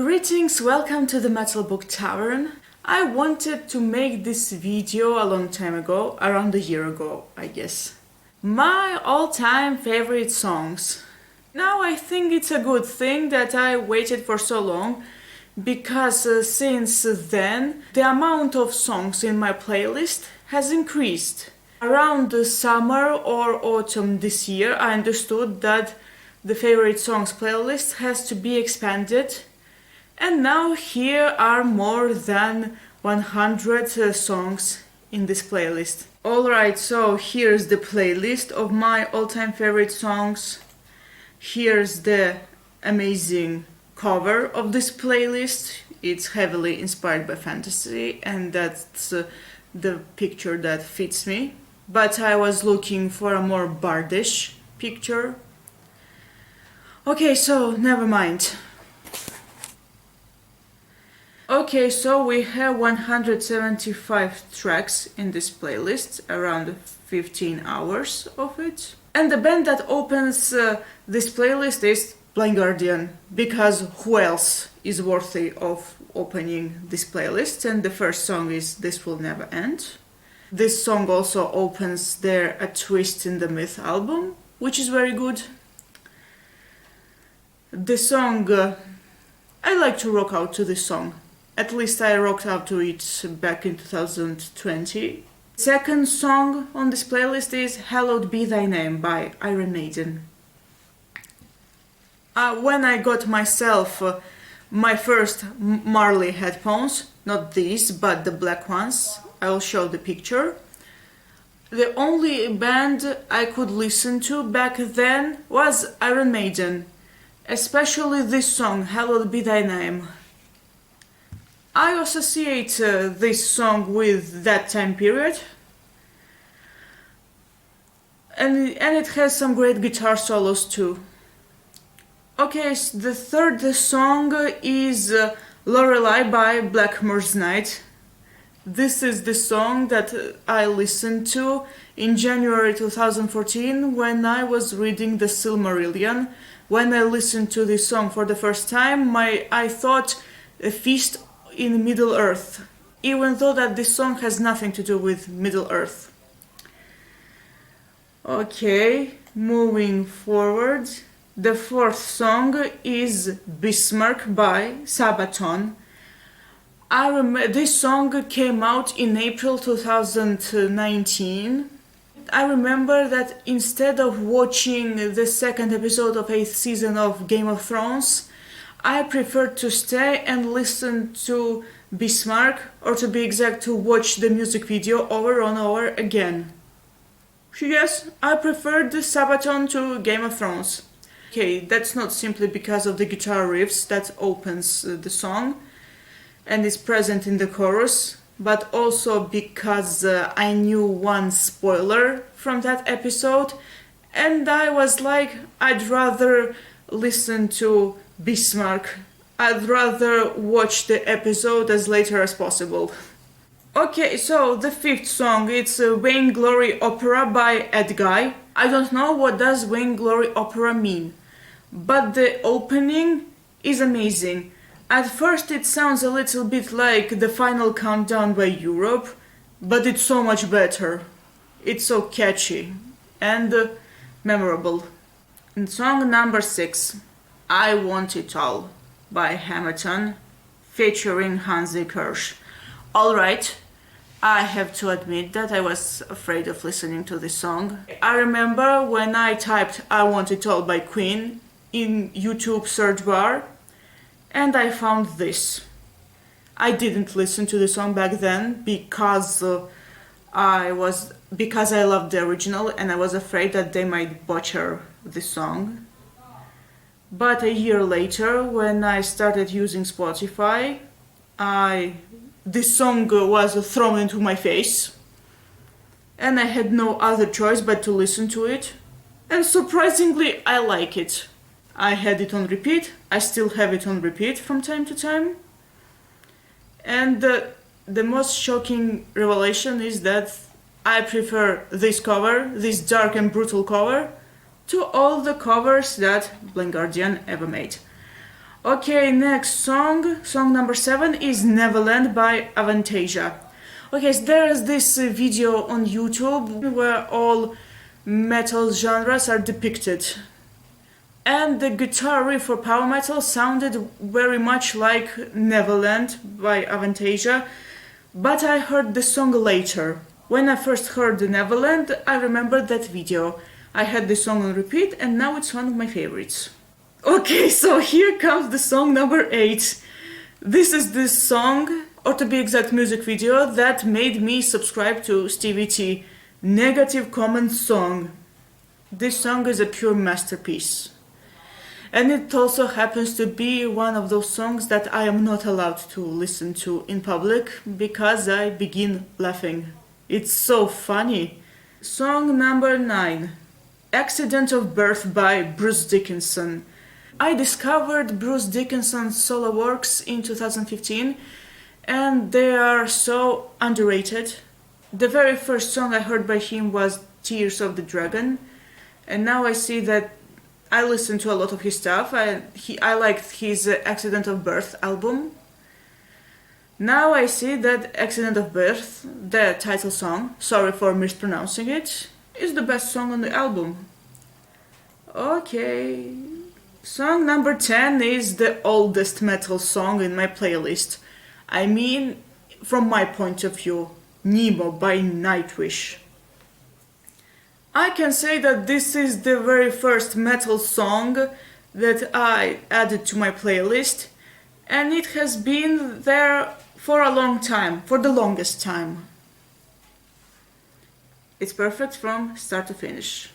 Greetings, welcome to the Metal Book Tavern. I wanted to make this video a long time ago, around a year ago, I guess. My all-time favorite songs. Now I think it's a good thing that I waited for so long, because since then the amount of songs in my playlist has increased. Around the summer or autumn this year I understood that the favorite songs playlist has to be expanded. And now here are more than 100 songs in this playlist. Alright, so here's the playlist of my all-time favorite songs. Here's the amazing cover of this playlist. It's heavily inspired by fantasy, and that's the picture that fits me. But I was looking for a more bardish picture. Okay, so never mind. Okay, so we have 175 tracks in this playlist, around 15 hours of it. And the band that opens this playlist is Blind Guardian, because who else is worthy of opening this playlist? And the first song is This Will Never End. This song also opens their A Twist in the Myth album, which is very good. The song, I like to rock out to this song. At least I rocked out to it back in 2020. Second song on this playlist is Hallowed Be Thy Name by Iron Maiden. When I got myself my first Marley headphones, not these, but the black ones, I'll show the picture. The only band I could listen to back then was Iron Maiden, especially this song, Hallowed Be Thy Name. I associate this song with that time period, and it has some great guitar solos too. Okay, so the third song is Lorelei by Blackmore's Night. This is the song that I listened to in January 2014 when I was reading the Silmarillion. When I listened to this song for the first time, I thought a feast in Middle-earth, even though that this song has nothing to do with Middle-earth. Okay, moving forward. The fourth song is Bismarck by Sabaton. This song came out in April 2019. I remember that instead of watching the second episode of 8th season of Game of Thrones, I preferred to stay and listen to Bismarck, or to be exact, to watch the music video over and over again. Yes, I preferred the Sabaton to Game of Thrones. Okay, that's not simply because of the guitar riffs that opens the song and is present in the chorus, but also because I knew one spoiler from that episode, and I was like, I'd rather listen to Bismarck. I'd rather watch the episode as later as possible. Okay, so the fifth song, it's Vainglory Opera by Edguy. I don't know what does Vainglory Opera mean, but the opening is amazing. At first it sounds a little bit like the Final Countdown by Europe, but it's so much better. It's so catchy and memorable. And song number 6, I Want It All by Hamilton, featuring Hansi Kirsch. Alright, I have to admit that I was afraid of listening to this song. I remember when I typed I Want It All by Queen in YouTube search bar, and I found this. I didn't listen to the song back then because I loved the original and I was afraid that they might butcher the song. But a year later, when I started using Spotify, this song was thrown into my face, and I had no other choice but to listen to it, and surprisingly I like it. I had it on repeat, I still have it on repeat from time to time, and the most shocking revelation is that I prefer this cover, this dark and brutal cover, to all the covers that Blind Guardian ever made. Okay, next song. Song number 7 is Neverland by Avantasia. Okay, so there is this video on YouTube where all metal genres are depicted. And the guitar riff for power metal sounded very much like Neverland by Avantasia, but I heard the song later. When I first heard Neverland, I remembered that video. I had the song on repeat and now it's one of my favorites. Okay, so here comes the song number 8. This is the song, or to be exact, music video that made me subscribe to Stevie T. Negative Comment Song. This song is a pure masterpiece. And it also happens to be one of those songs that I am not allowed to listen to in public because I begin laughing. It's so funny. Song number 9. Accident of Birth by Bruce Dickinson. I discovered Bruce Dickinson's solo works in 2015 and they are so underrated. The very first song I heard by him was Tears of the Dragon, and now I see that I listen to a lot of his stuff. I liked his Accident of Birth album. Now I see that Accident of Birth, the title song, sorry for mispronouncing it, is the best song on the album. Okay. Song number 10 is the oldest metal song in my playlist. I mean, from my point of view, Nemo by Nightwish. I can say that this is the very first metal song that I added to my playlist, and it has been there for a long time, for the longest time. It's perfect from start to finish.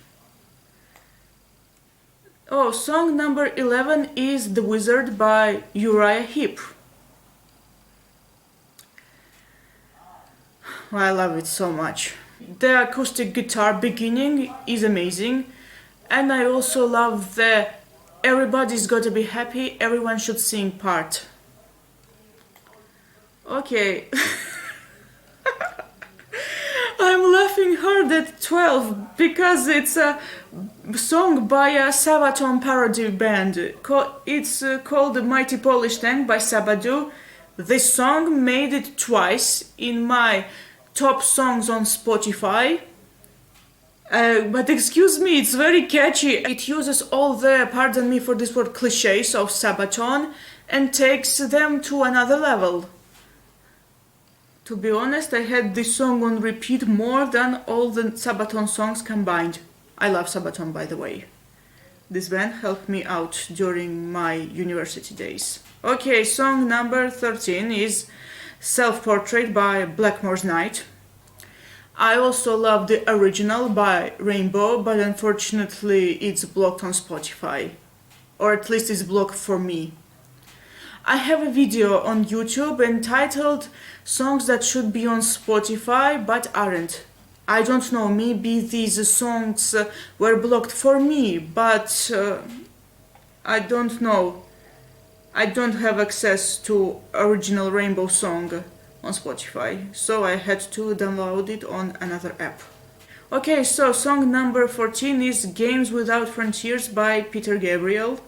Oh, song number 11 is The Wizard by Uriah Heep. I love it so much. The acoustic guitar beginning is amazing, and I also love the everybody's gotta be happy, everyone should sing part. Okay. I'm laughing hard at 12 because it's a song by a Sabaton parody band. It's called Mighty Polish Tank by Sabaton. This song made it twice in my top songs on Spotify. But excuse me, it's very catchy. It uses all the, pardon me for this word, cliches of Sabaton and takes them to another level. To be honest, I had this song on repeat more than all the Sabaton songs combined. I love Sabaton, by the way. This band helped me out during my university days. Okay, song number 13 is Self-Portrait by Blackmore's Night. I also love the original by Rainbow, but unfortunately it's blocked on Spotify. Or at least it's blocked for me. I have a video on YouTube entitled Songs That Should Be on Spotify But Aren't. I don't know, maybe these songs were blocked for me, but I don't know. I don't have access to original Rainbow song on Spotify, so I had to download it on another app. Okay, so song number 14 is Games Without Frontiers by Peter Gabriel.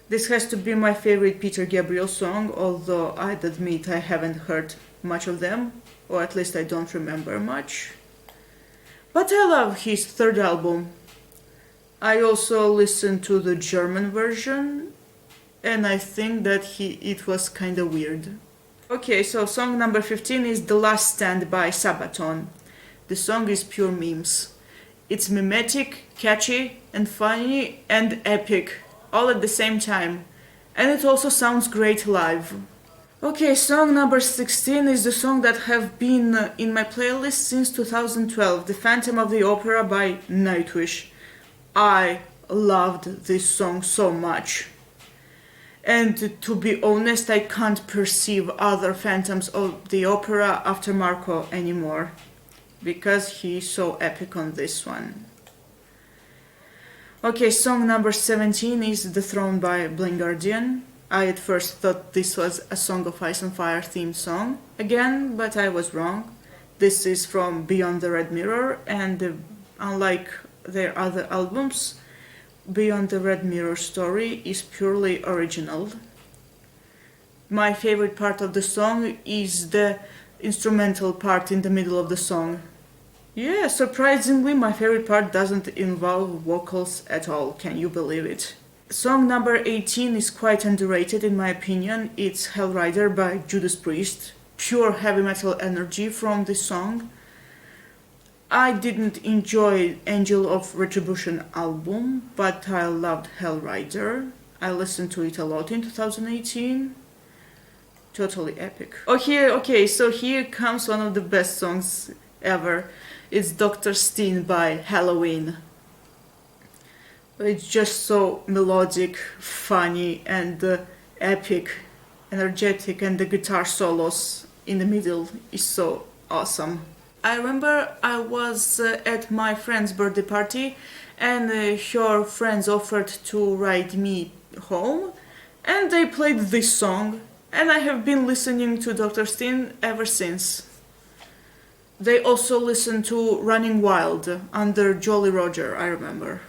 This has to be my favorite Peter Gabriel song, although I'd admit I haven't heard much of them, or at least I don't remember much. But I love his third album. I also listened to the German version, and I think that it was kinda weird. Okay, so song number 15 is The Last Stand by Sabaton. The song is pure memes. It's mimetic, catchy, and funny, and epic, all at the same time. And it also sounds great live. Okay, song number 16 is the song that have been in my playlist since 2012, The Phantom of the Opera by Nightwish. I loved this song so much. And to be honest, I can't perceive other Phantoms of the Opera after Marco anymore, because he's so epic on this one. Okay, song number 17 is The Throne by Blind Guardian. I at first thought this was a Song of Ice and Fire theme song again, but I was wrong. This is from Beyond the Red Mirror, and unlike their other albums, Beyond the Red Mirror story is purely original. My favorite part of the song is the instrumental part in the middle of the song. Yeah, surprisingly, my favorite part doesn't involve vocals at all, can you believe it? Song number 18 is quite underrated in my opinion. It's Hellrider by Judas Priest. Pure heavy metal energy from this song. I didn't enjoy Angel of Retribution album, but I loved Hellrider. I listened to it a lot in 2018. Totally epic. Okay, so here comes one of the best songs ever. It's Dr. Steen by Halloween. It's just so melodic, funny, and epic, energetic, and the guitar solos in the middle is so awesome. I remember I was at my friend's birthday party, and her friends offered to ride me home, and they played this song, and I have been listening to Dr. Steen ever since. They also listened to Running Wild under Jolly Roger, I remember.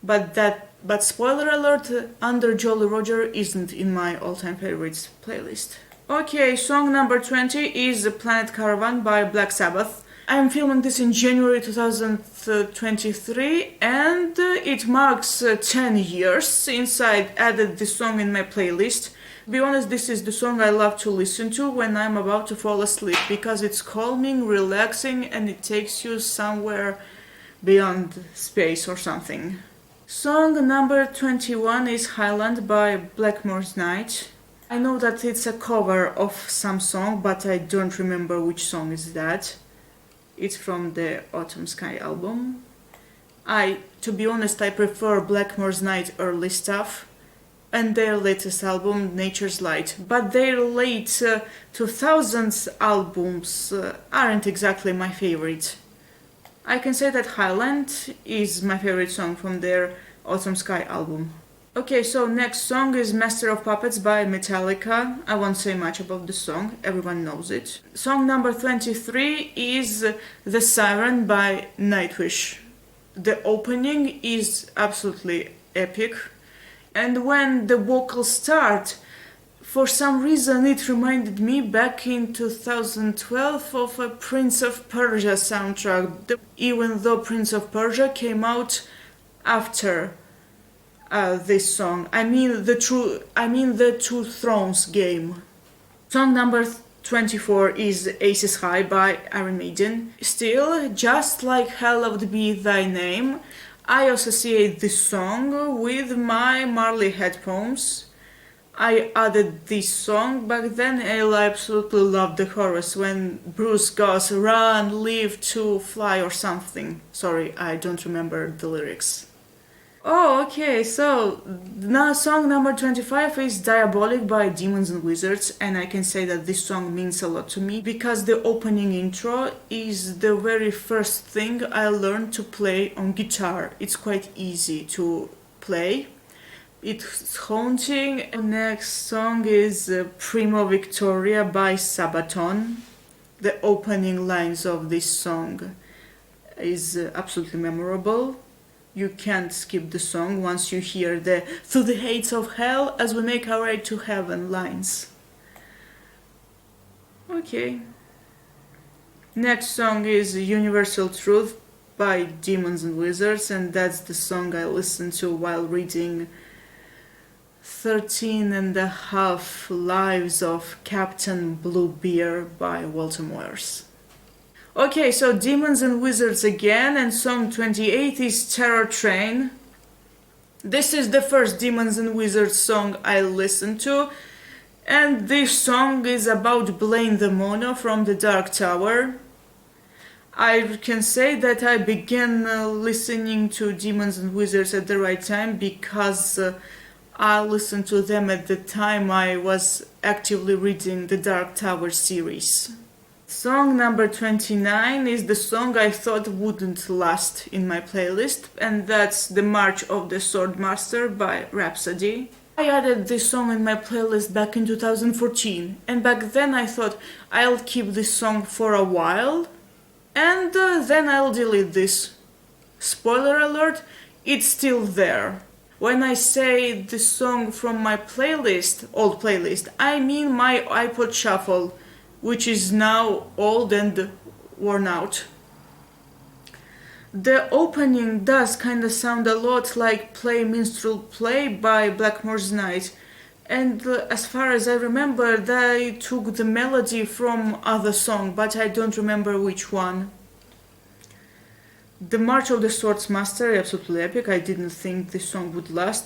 But spoiler alert, Under Jolly Roger isn't in my all-time favorites playlist. Okay, song number 20 is Planet Caravan by Black Sabbath. I'm filming this in January 2023 and it marks 10 years since I added this song in my playlist. To be honest, this is the song I love to listen to when I'm about to fall asleep because it's calming, relaxing, and it takes you somewhere beyond space or something. Song number 21 is Highland by Blackmore's Night. I know that it's a cover of some song, but I don't remember which song is that. It's from the Autumn Sky album. To be honest, I prefer Blackmore's Night early stuff and their latest album, Nature's Light. But their late 2000s albums aren't exactly my favorite. I can say that Highland is my favorite song from their Autumn Sky album. Okay, so next song is Master of Puppets by Metallica. I won't say much about the song, everyone knows it. Song number 23 is The Siren by Nightwish. The opening is absolutely epic, and when the vocals start, for some reason it reminded me back in 2012 of a Prince of Persia soundtrack, even though Prince of Persia came out after this song. I mean the Two Thrones game. Song number 24 is Aces High by Iron Maiden. Still, just like Hallowed Be Thy Name, I associate this song with my Marley headphones. I added this song back then and I absolutely loved the chorus when Bruce goes run, live to fly or something. Sorry, I don't remember the lyrics. Oh, okay, so now song number 25 is Diabolic by Demons and Wizards, and I can say that this song means a lot to me because the opening intro is the very first thing I learned to play on guitar. It's quite easy to play. It's haunting. Next song is Primo Victoria by Sabaton. The opening lines of this song is absolutely memorable. You can't skip the song once you hear the "Through the hates of hell as we make our way to heaven" lines. Okay. Next song is Universal Truth by Demons and Wizards, and that's the song I listened to while reading 13 and a Half Lives of Captain Bluebeard by Walter Moyers. Okay, so Demons and Wizards again, and song 28 is Terror Train. This is the first Demons and Wizards song I listened to, and this song is about Blaine the Mono from the Dark Tower. I can say that I began listening to Demons and Wizards at the right time because I listened to them at the time I was actively reading the Dark Tower series. Song number 29 is the song I thought wouldn't last in my playlist, and that's The March of the Swordmaster by Rhapsody. I added this song in my playlist back in 2014, and back then I thought I'll keep this song for a while, and then I'll delete this. Spoiler alert, it's still there. When I say the song from my playlist, old playlist, I mean my iPod Shuffle, which is now old and worn out. The opening does kinda sound a lot like Play Minstrel Play by Blackmore's Night, and as far as I remember, they took the melody from other song, but I don't remember which one. The March of the Swordsmaster, absolutely epic. I didn't think this song would last.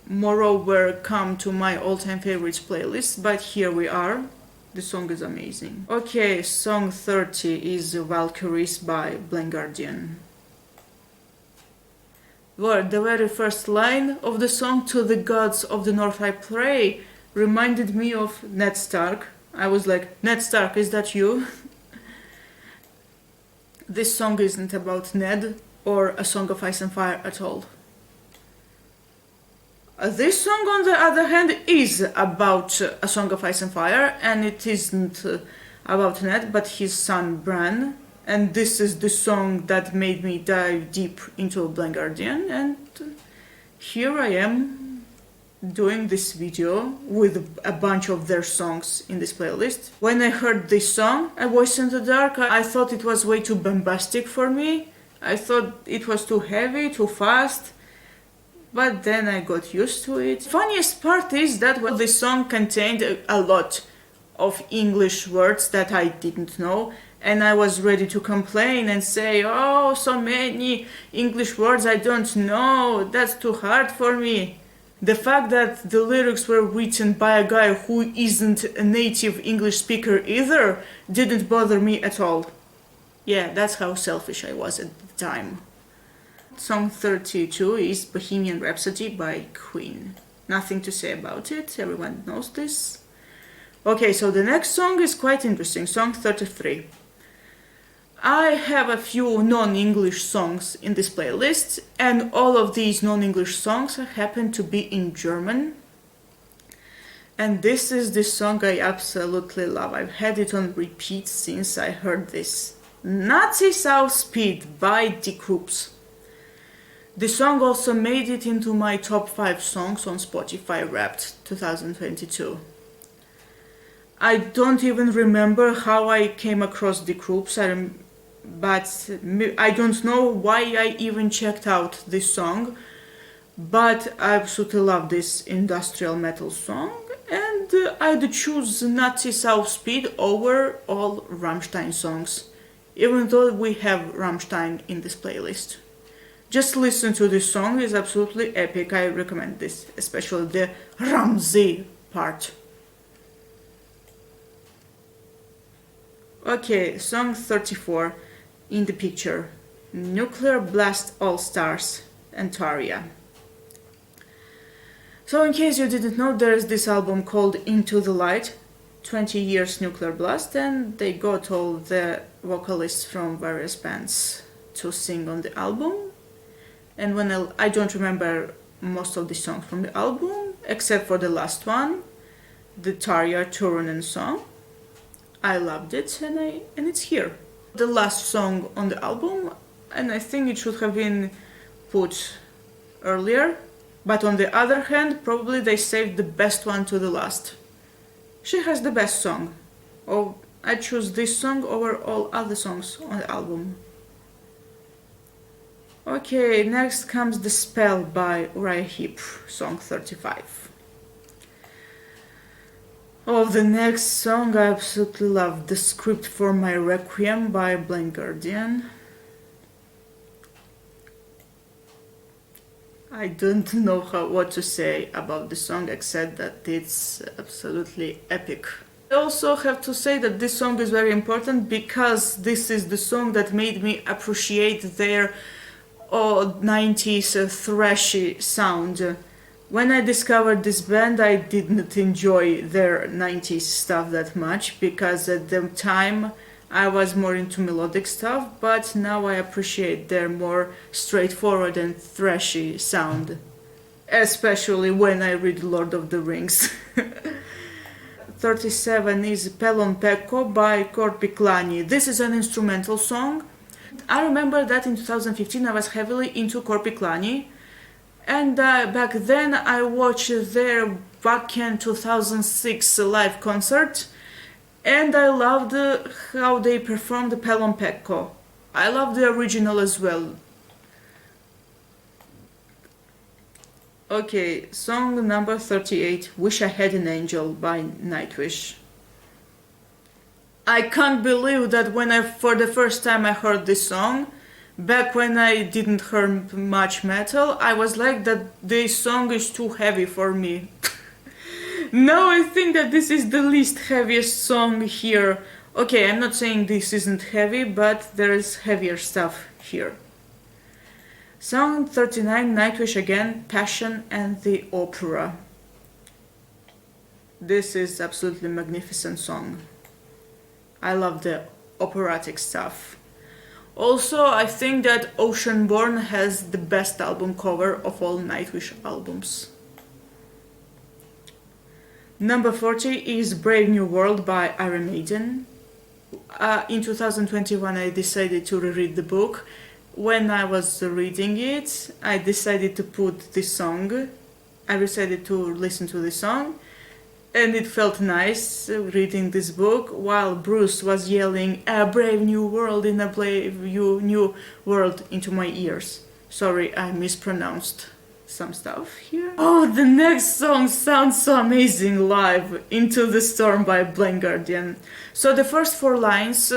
Moreover, come to my all-time favorites playlist, but here we are. The song is amazing. Okay, song 30 is Valkyries by Blind Guardian. Well, the very first line of the song, "To the gods of the north I pray," reminded me of Ned Stark. I was like, Ned Stark, is that you? This song isn't about Ned or A Song of Ice and Fire at all. This song, on the other hand, is about A Song of Ice and Fire, and it isn't about Ned, but his son Bran. And this is the song that made me dive deep into Blind Guardian, and here I am doing this video with a bunch of their songs in this playlist. When I heard this song, A Voice in the Dark, I thought it was way too bombastic for me. I thought it was too heavy, too fast, but then I got used to it. Funniest part is that this song contained a lot of English words that I didn't know, and I was ready to complain and say, oh, so many English words I don't know, that's too hard for me. The fact that the lyrics were written by a guy who isn't a native English speaker either didn't bother me at all. Yeah, that's how selfish I was at the time. Song 32 is Bohemian Rhapsody by Queen. Nothing to say about it, everyone knows this. Okay, so the next song is quite interesting, song 33. I have a few non-English songs in this playlist, and all of these non-English songs happen to be in German. And this is the song I absolutely love. I've had it on repeat since I heard this. Nazi South Speed by the Krupps. The song also made it into my top 5 songs on Spotify Wrapped 2022. I don't even remember how I came across the Krupps, but I don't know why I even checked out this song, but I absolutely love this industrial metal song, and I'd choose Nazi South Speed over all Rammstein songs, even though we have Rammstein in this playlist. Just listen to this song, it's absolutely epic. I recommend this, especially the Ramsey part. Okay, song 34, In the Picture, Nuclear Blast All Stars, Antaria. So in case you didn't know, there's this album called Into the Light, 20 Years Nuclear Blast, and they got all the vocalists from various bands to sing on the album. And when I don't remember most of the songs from the album, except for the last one, the Tarja Turunen song. I loved it, and it's here. The last song on the album, and I think it should have been put earlier, but on the other hand, probably they saved the best one to the last. She has the best song. Oh, I choose this song over all other songs on the album. Okay, next comes The Spell by Uriah Heep, song 35. Oh, the next song I absolutely love, The Script for My Requiem by Blind Guardian. I don't know what to say about the song except that it's absolutely epic. I also have to say that this song is very important because this is the song that made me appreciate their 90s thrashy sound. When I discovered this band, I didn't enjoy their 90s stuff that much because at the time I was more into melodic stuff, but now I appreciate their more straightforward and thrashy sound, especially when I read Lord of the Rings. 37 is Pelon Pekko by Korpiklani. This is an instrumental song. I remember that in 2015 I was heavily into Korpiklani, and back then I watched their Wacken 2006 live concert, and I loved how they performed Pelon Pekko. I love the original as well. Okay, song number 38, Wish I Had an Angel by Nightwish. I can't believe that for the first time I heard this song, back when I didn't hear much metal, I was like that this song is too heavy for me. Now I think that this is the least heaviest song here. Okay, I'm not saying this isn't heavy, but there is heavier stuff here. Song 39, Nightwish again, Passion and the Opera. This is absolutely magnificent song. I love the operatic stuff. Also, I think that Oceanborn has the best album cover of all Nightwish albums. Number 40 is Brave New World by Iron Maiden. In 2021 I decided to reread the book. When I was reading it, I decided to put this song. I decided to listen to this song, and it felt nice reading this book while Bruce was yelling "A brave new world in a brave new world" into my ears. Sorry, I mispronounced some stuff here. Oh, the next song sounds so amazing live, Into the Storm by Blind Guardian. So the first four lines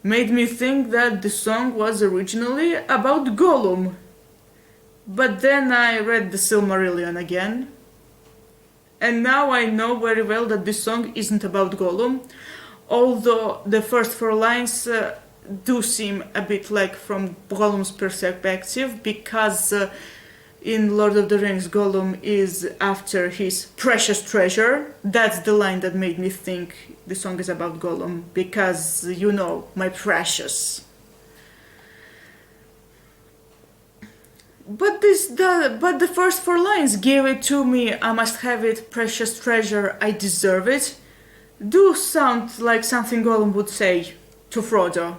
made me think that the song was originally about Gollum. But then I read the Silmarillion again, and now I know very well that this song isn't about Gollum, although the first four lines do seem a bit like from Gollum's perspective, because in Lord of the Rings, Gollum is after his precious treasure. That's the line that made me think the song is about Gollum, because, you know, my precious. But the first four lines, give it to me, I must have it, precious treasure, I deserve it, do sound like something Gollum would say to Frodo.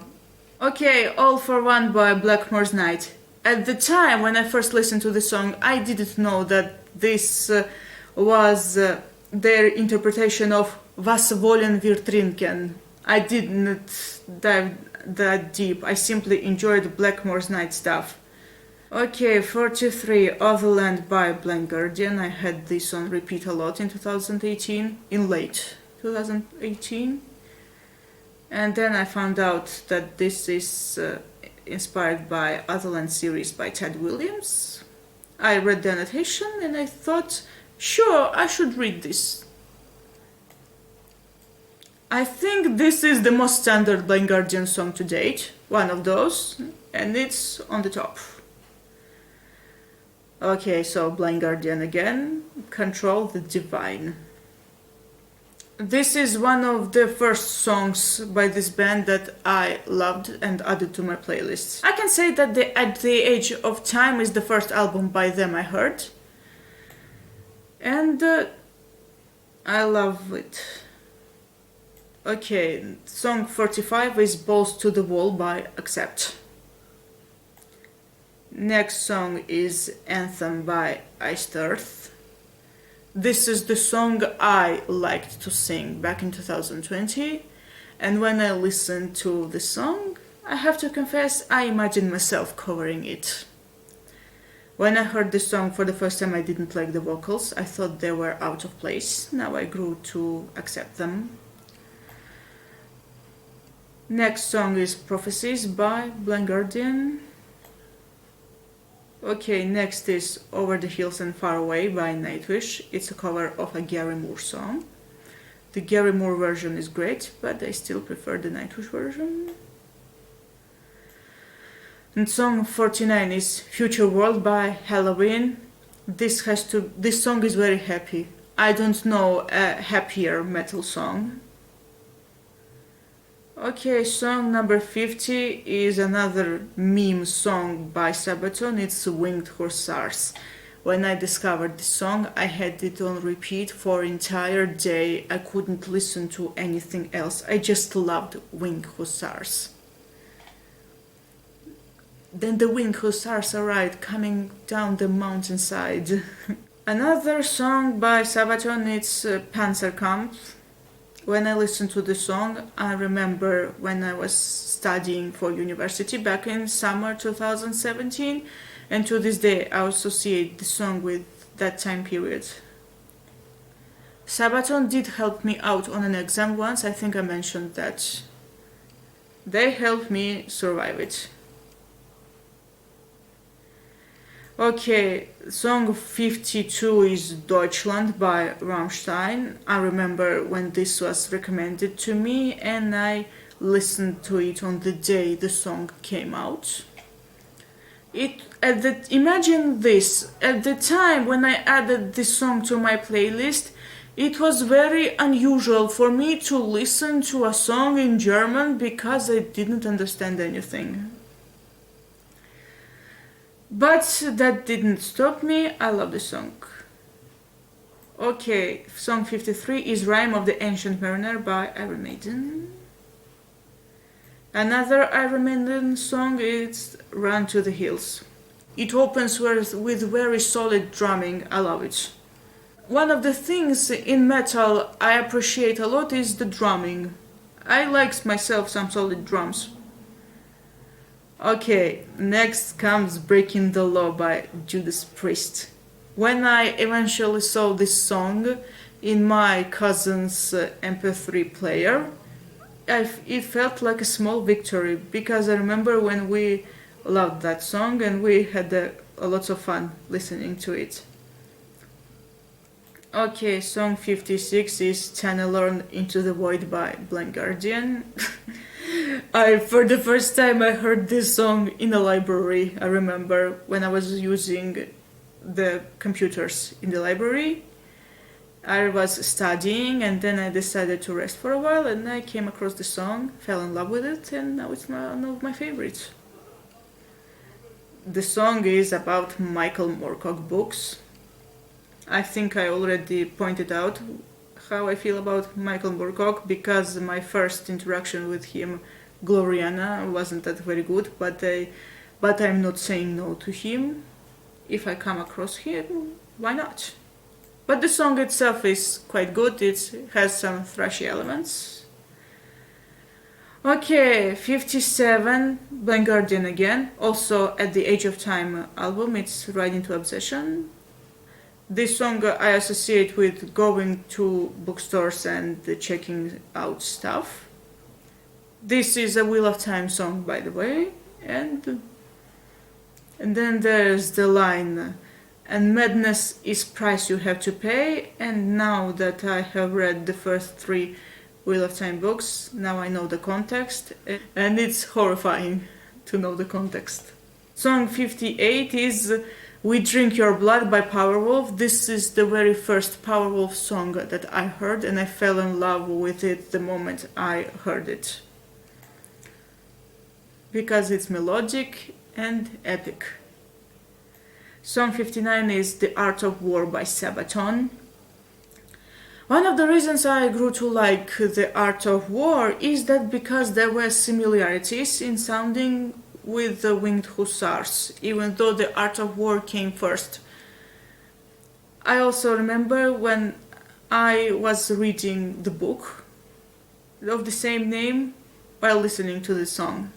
Okay, All for One by Blackmore's Night. At the time when I first listened to the song, I didn't know that this was their interpretation of Was wollen wir trinken. I didn't dive that deep, I simply enjoyed Blackmore's Night stuff. Okay, 43, Otherland by Blind Guardian. I had this on repeat a lot in 2018, in late 2018. And then I found out that this is inspired by Otherland series by Ted Williams. I read the annotation and I thought, sure, I should read this. I think this is the most standard Blind Guardian song to date, one of those, and it's on the top. Okay, so Blind Guardian again, Control the Divine. This is one of the first songs by this band that I loved and added to my playlists. I can say that At the Age of Time is the first album by them I heard. And I love it. Okay, song 45 is Balls to the Wall by Accept. Next song is Anthem by Iced Earth. This is the song I liked to sing back in 2020, and when I listened to the song, I have to confess I imagined myself covering it. When I heard the song for the first time, I didn't like the vocals. I thought they were out of place. Now I grew to accept them. Next song is Prophecies by Blind Guardian. Okay, next is Over the Hills and Far Away by Nightwish. It's a cover of a Gary Moore song. The Gary Moore version is great, but I still prefer the Nightwish version. And song 49 is Future World by Halloween. This song is very happy. I don't know a happier metal song. Okay, song number 50 is another meme song by Sabaton. It's Winged Hussars. When I discovered this song, I had it on repeat for an entire day. I couldn't listen to anything else. I just loved Winged Hussars. Then the wind hussars arrived, coming down the mountainside. Another song by Sabaton, it's Panzerkampf. When I listen to the song, I remember when I was studying for university back in summer 2017, and to this day I associate the song with that time period. Sabaton did help me out on an exam once, I think I mentioned that. They helped me survive it. Okay, song 52 is Deutschland by Rammstein. I remember when this was recommended to me and I listened to it on the day the song came out. Imagine this, at the time when I added this song to my playlist, it was very unusual for me to listen to a song in German because I didn't understand anything. But that didn't stop me, I love the song. Okay, song 53 is Rime of the Ancient Mariner by Iron Maiden. Another Iron Maiden song is Run to the Hills. It opens with very solid drumming, I love it. One of the things in metal I appreciate a lot is the drumming. I like myself some solid drums. Okay, next comes Breaking the Law by Judas Priest. When I eventually saw this song in my cousin's MP3 player, it felt like a small victory because I remember when we loved that song and we had a lot of fun listening to it. Okay, song 56 is Channeled Into the Void by Blind Guardian. For the first time I heard this song in a library. I remember when I was using the computers in the library. I was studying and then I decided to rest for a while and I came across the song, fell in love with it, and now it's one of my favorites. The song is about Michael Moorcock books. I think I already pointed out how I feel about Michael Moorcock because my first interaction with him, Gloriana, wasn't that very good, but I'm not saying no to him. If I come across him, why not? But the song itself is quite good, it has some thrashy elements. Okay, 57, Blind Guardian again, also at the Age of Time album, it's Ride into Obsession. This song I associate with going to bookstores and checking out stuff. This is a Wheel of Time song, by the way, and then there's the line, and madness is price you have to pay, and now that I have read the first 3 Wheel of Time books, now I know the context, and it's horrifying to know the context. Song 58 is We Drink Your Blood by Powerwolf. This is the very first Powerwolf song that I heard and I fell in love with it the moment I heard it. Because it's melodic and epic. Song 59 is The Art of War by Sabaton. One of the reasons I grew to like The Art of War is that because there were similarities in sounding with the Winged Hussars, even though The Art of War came first. I also remember when I was reading the book of the same name while listening to the song.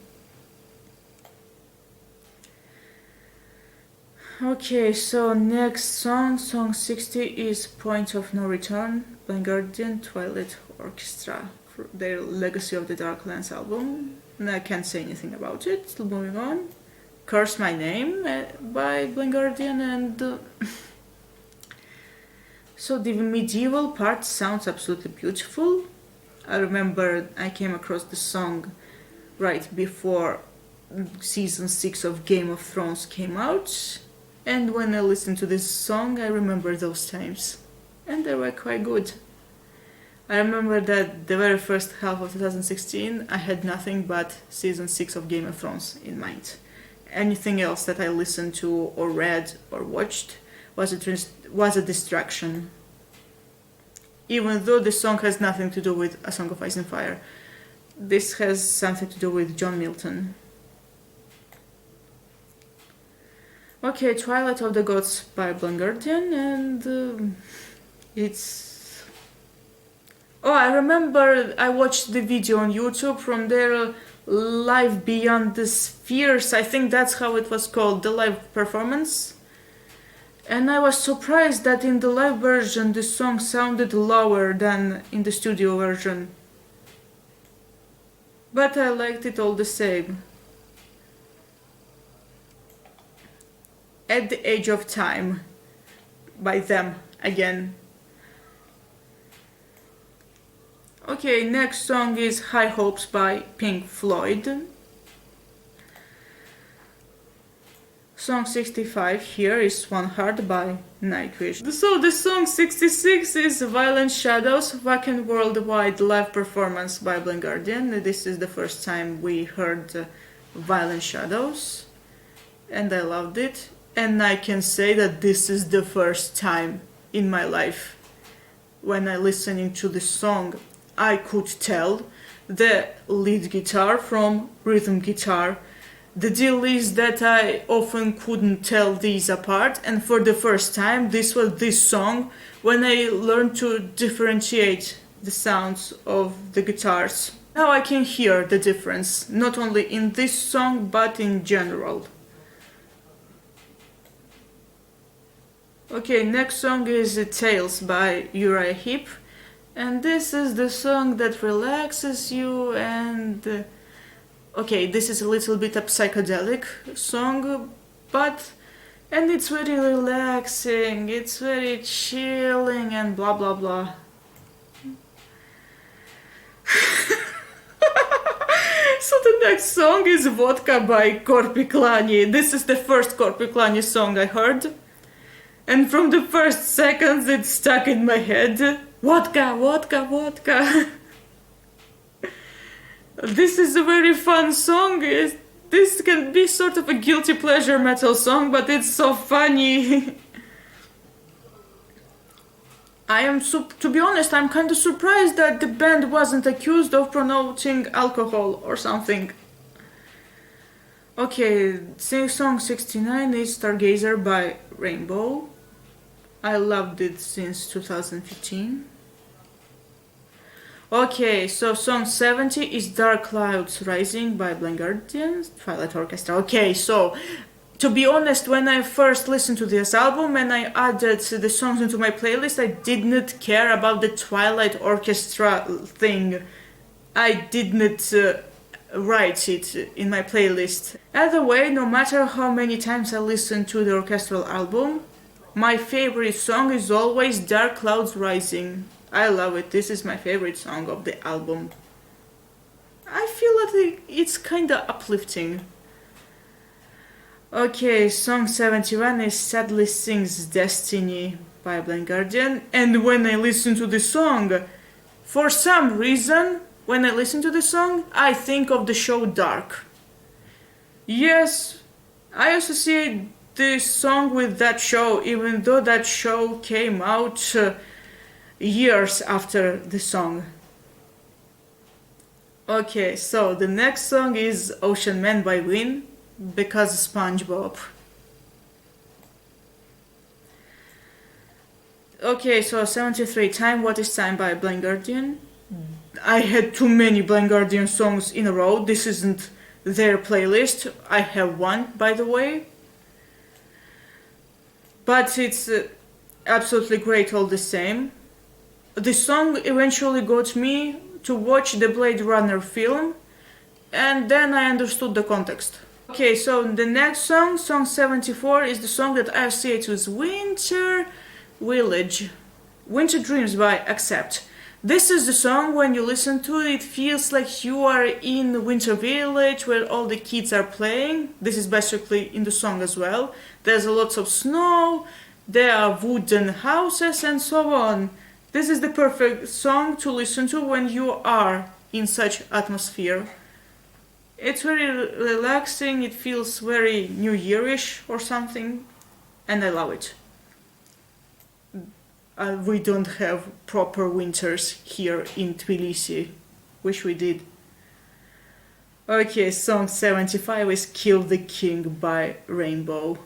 Okay, so next song, song 60 is Point of No Return, Blind Guardian, Twilight Orchestra, their Legacy of the Darklands album. And I can't say anything about it, still moving on. Curse My Name by Blind Guardian, and so the medieval part sounds absolutely beautiful. I remember I came across the song right before season 6 of Game of Thrones came out. And when I listened to this song, I remember those times. And they were quite good. I remember that the very first half of 2016, I had nothing but season 6 of Game of Thrones in mind. Anything else that I listened to or read or watched was a distraction. Even though the song has nothing to do with A Song of Ice and Fire. This has something to do with John Milton. Okay, Twilight of the Gods by Blind Guardian, and it's... Oh, I remember I watched the video on YouTube from their Live Beyond the Spheres, I think that's how it was called, the live performance. And I was surprised that in the live version the song sounded lower than in the studio version. But I liked it all the same. At the Edge of Time by them again. Okay, next song is High Hopes by Pink Floyd. Song 65 here is One Heart by Nightwish. So the song 66 is Violent Shadows, Wacken Worldwide live performance by Blind Guardian. This is the first time we heard Violent Shadows and I loved it. And I can say that this is the first time in my life when I listening to this song I could tell the lead guitar from rhythm guitar. The deal is that I often couldn't tell these apart, and for the first time this was this song when I learned to differentiate the sounds of the guitars. Now I can hear the difference, not only in this song but in general. Okay, next song is Tales by Uriah Heep, and this is the song that relaxes you and... Okay, this is a little bit of psychedelic song, but... and it's very relaxing, it's very chilling and blah blah blah. So the next song is Vodka by Korpiklani. This is the first Korpiklani song I heard. And from the first seconds it stuck in my head. Vodka, vodka, vodka. This is a very fun song. This can be sort of a guilty pleasure metal song, but it's so funny. To be honest, I'm kind of surprised that the band wasn't accused of promoting alcohol or something. Okay, song 69 is Stargazer by Rainbow. I loved it since 2015. Okay, so song 70 is Dark Clouds Rising by Blind Guardian, Twilight Orchestra. Okay, so to be honest, when I first listened to this album and I added the songs into my playlist, I did not care about the Twilight Orchestra thing. I did not write it in my playlist. Either way, no matter how many times I listen to the orchestral album, my favorite song is always Dark Clouds Rising. I love it. This is my favorite song of the album. I feel that it's kinda uplifting. Okay, song 71 is Sadly Sings Destiny by Blind Guardian. And when I listen to the song, for some reason, when I listen to the song, I think of the show Dark. Yes, I associate this song with that show, even though that show came out years after the song. Okay, so the next song is Ocean Man by Win, because SpongeBob. Okay, so 73, Time What Is Time by Blind Guardian. I had too many Blind Guardian songs in a row. This isn't their playlist. I have one, by the way. But it's absolutely great all the same. The song eventually got me to watch the Blade Runner film, and then I understood the context. Okay, so the next song, song 74, is the song that I associate with Winter Village. Winter Dreams by Accept. This is the song, when you listen to it, it feels like you are in Winter Village where all the kids are playing. This is basically in the song as well. There's a lot of snow, there are wooden houses and so on. This is the perfect song to listen to when you are in such atmosphere. It's very relaxing, it feels very New Yearish or something, and I love it. We don't have proper winters here in Tbilisi. Wish we did. Okay, song 75 is Kill the King by Rainbow.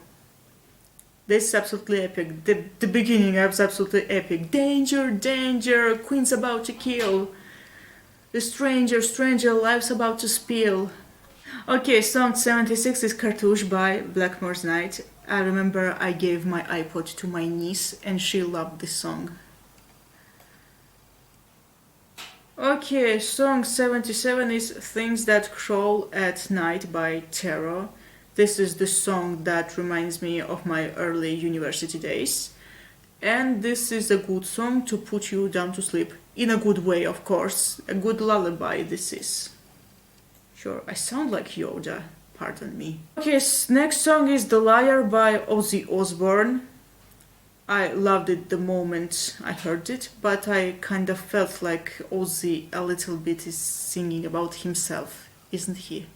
This is absolutely epic. The beginning is absolutely epic. Danger, danger, queen's about to kill. The stranger, stranger, life's about to spill. Okay, song 76 is Cartouche by Blackmore's Night. I remember I gave my iPod to my niece and she loved this song. Okay, song 77 is Things That Crawl at Night by Terror. This is the song that reminds me of my early university days. And this is a good song to put you down to sleep. In a good way, of course. A good lullaby this is. Sure, I sound like Yoda. Pardon me. Okay, next song is The Liar by Ozzy Osbourne. I loved it the moment I heard it, but I kind of felt like Ozzy a little bit is singing about himself, isn't he?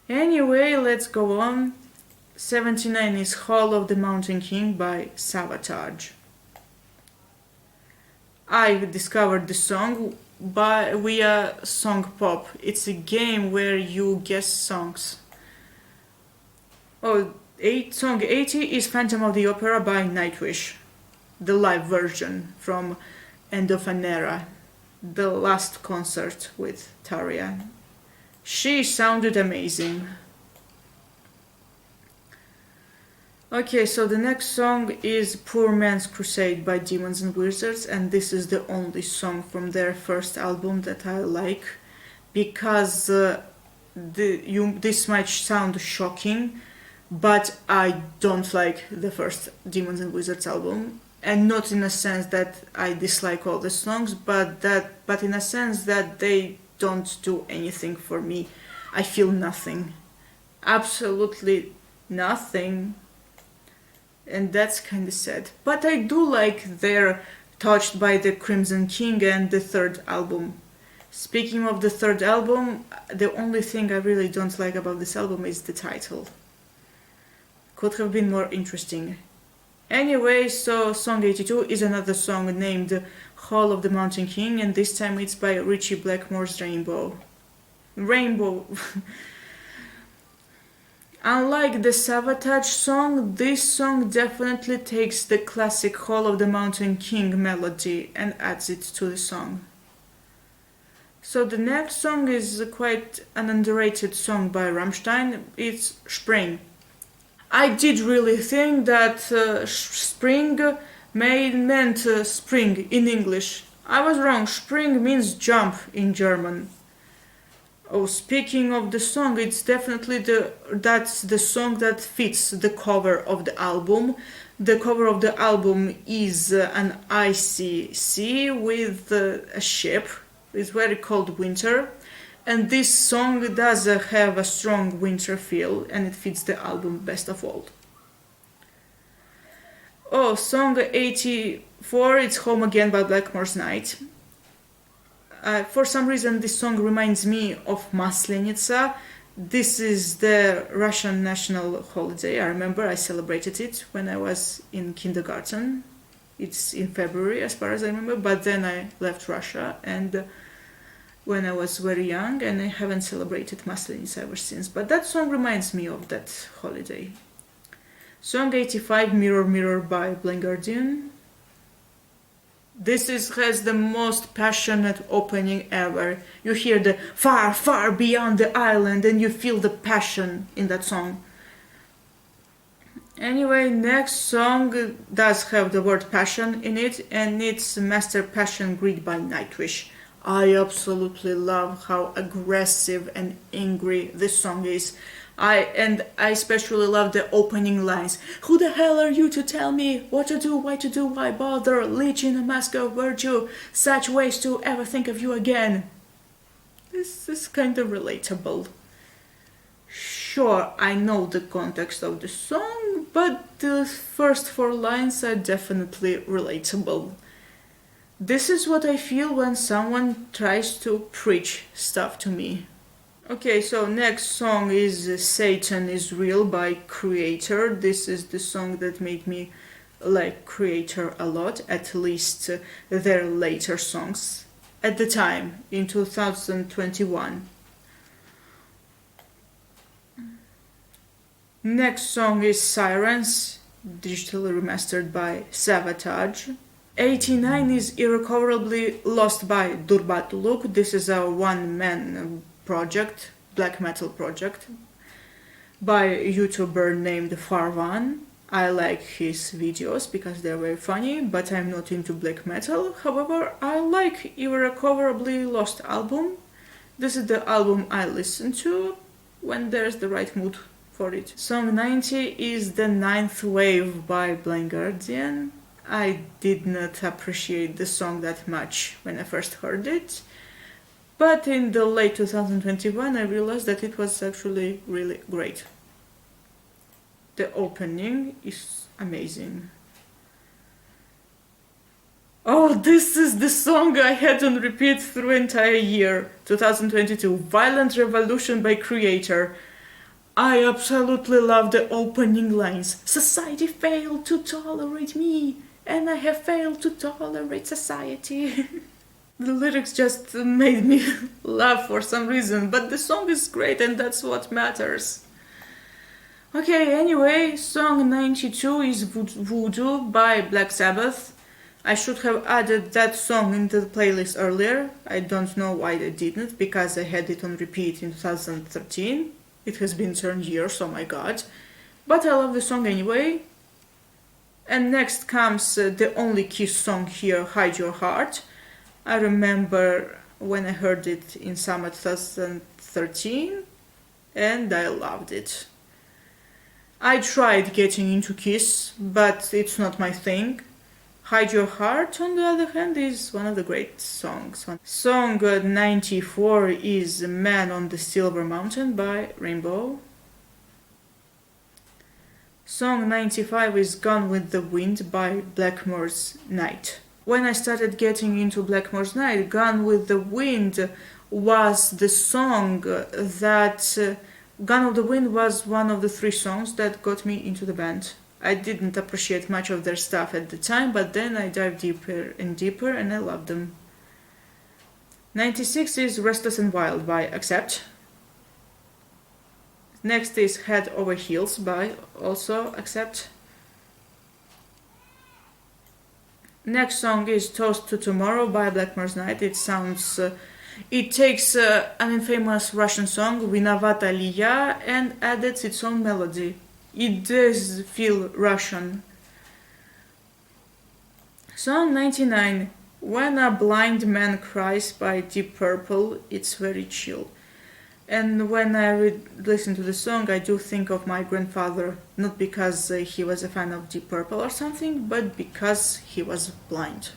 Anyway, let's go on. 79 is Hall of the Mountain King by Savatage. I discovered the song via Song Pop. It's a game where you guess songs. Song 80 is Phantom of the Opera by Nightwish. The live version from End of an Era. The last concert with Taria. She sounded amazing. Okay, so the next song is Poor Man's Crusade by Demons and Wizards, and this is the only song from their first album that I like, because this might sound shocking, but I don't like the first Demons and Wizards album, and not in a sense that I dislike all the songs, but in a sense that they don't do anything for me. I feel nothing, absolutely nothing. And that's kind of sad. But I do like their Touched by the Crimson King and the third album. Speaking of the third album, the only thing I really don't like about this album is the title. Could have been more interesting. Anyway, so song 82 is another song named Hall of the Mountain King, and this time it's by Richie Blackmore's Rainbow. Unlike the Savatage song, this song definitely takes the classic Hall of the Mountain King melody and adds it to the song. So the next song is quite an underrated song by Rammstein. It's Spring. I did really think that spring meant spring in English. I was wrong. Spring means jump in German. Oh, speaking of the song, it's definitely that's the song that fits the cover of the album. The cover of the album is an icy sea with a ship. It's very cold winter, and this song does have a strong winter feel, and it fits the album best of all. Oh, song 84, it's Home Again by Blackmore's Night. For some reason, this song reminds me of Maslenitsa. This is the Russian national holiday. I remember I celebrated it when I was in kindergarten. It's in February, as far as I remember, but then I left Russia, and when I was very young, and I haven't celebrated Maslenitsa ever since. But that song reminds me of that holiday. Song 85, Mirror Mirror by Blind Guardian. This has the most passionate opening ever. You hear the far, far beyond the island and you feel the passion in that song. Anyway, next song does have the word passion in it, and it's Master Passion Grid by Nightwish. I absolutely love how aggressive and angry this song is. I especially love the opening lines. Who the hell are you to tell me what to do, why bother? Leech in a mask of virtue, such ways to ever think of you again. This is kind of relatable. Sure, I know the context of the song, but the first four lines are definitely relatable. This is what I feel when someone tries to preach stuff to me. Okay, so next song is Satan is Real by Kreator. This is the song that made me like Kreator a lot, at least their later songs. At the time, in 2021. Next song is Sirens. digitally remastered by Savatage. 89 is Irrecoverably Lost by Durbatuluk. This is a one-man project, black metal project, by a YouTuber named Farvan. I like his videos because they're very funny, but I'm not into black metal. However, I like Irrecoverably Lost album. This is the album I listen to when there's the right mood for it. Song 90 is The Ninth Wave by Blind Guardian. I did not appreciate the song that much when I first heard it, but in the late 2021 I realized that it was actually really great. The opening is amazing. Oh, this is the song I had on repeat through entire year, 2022, Violent Revolution by Kreator. I absolutely love the opening lines. Society failed to tolerate me, and I have failed to tolerate society. The lyrics just made me laugh for some reason, but the song is great and that's what matters. Okay, anyway, song 92 is Voodoo by Black Sabbath. I should have added that song into the playlist earlier. I don't know why I didn't, because I had it on repeat in 2013. It has been 10 years, oh my god. But I love the song anyway. And next comes the only Kiss song here, Hide Your Heart. I remember when I heard it in summer 2013, and I loved it. I tried getting into Kiss, but it's not my thing. Hide Your Heart, on the other hand, is one of the great songs. Song 94 is Man on the Silver Mountain by Rainbow. Song 95 is Gone with the Wind by Blackmore's Night. When I started getting into Blackmore's Night, Gone with the Wind was the song that... Gone with the Wind was one of the 3 songs that got me into the band. I didn't appreciate much of their stuff at the time, but then I dived deeper and deeper and I loved them. 96 is Restless and Wild by Accept. Next is Head Over Heels by also Accept. Next song is Toast to Tomorrow by Blackmore's Night. It takes an infamous Russian song, Vinovata Liya, and adds its own melody. It does feel Russian. Song 99, When a Blind Man Cries by Deep Purple. It's very chill. And when I listen to the song, I do think of my grandfather, not because he was a fan of Deep Purple or something, but because he was blind.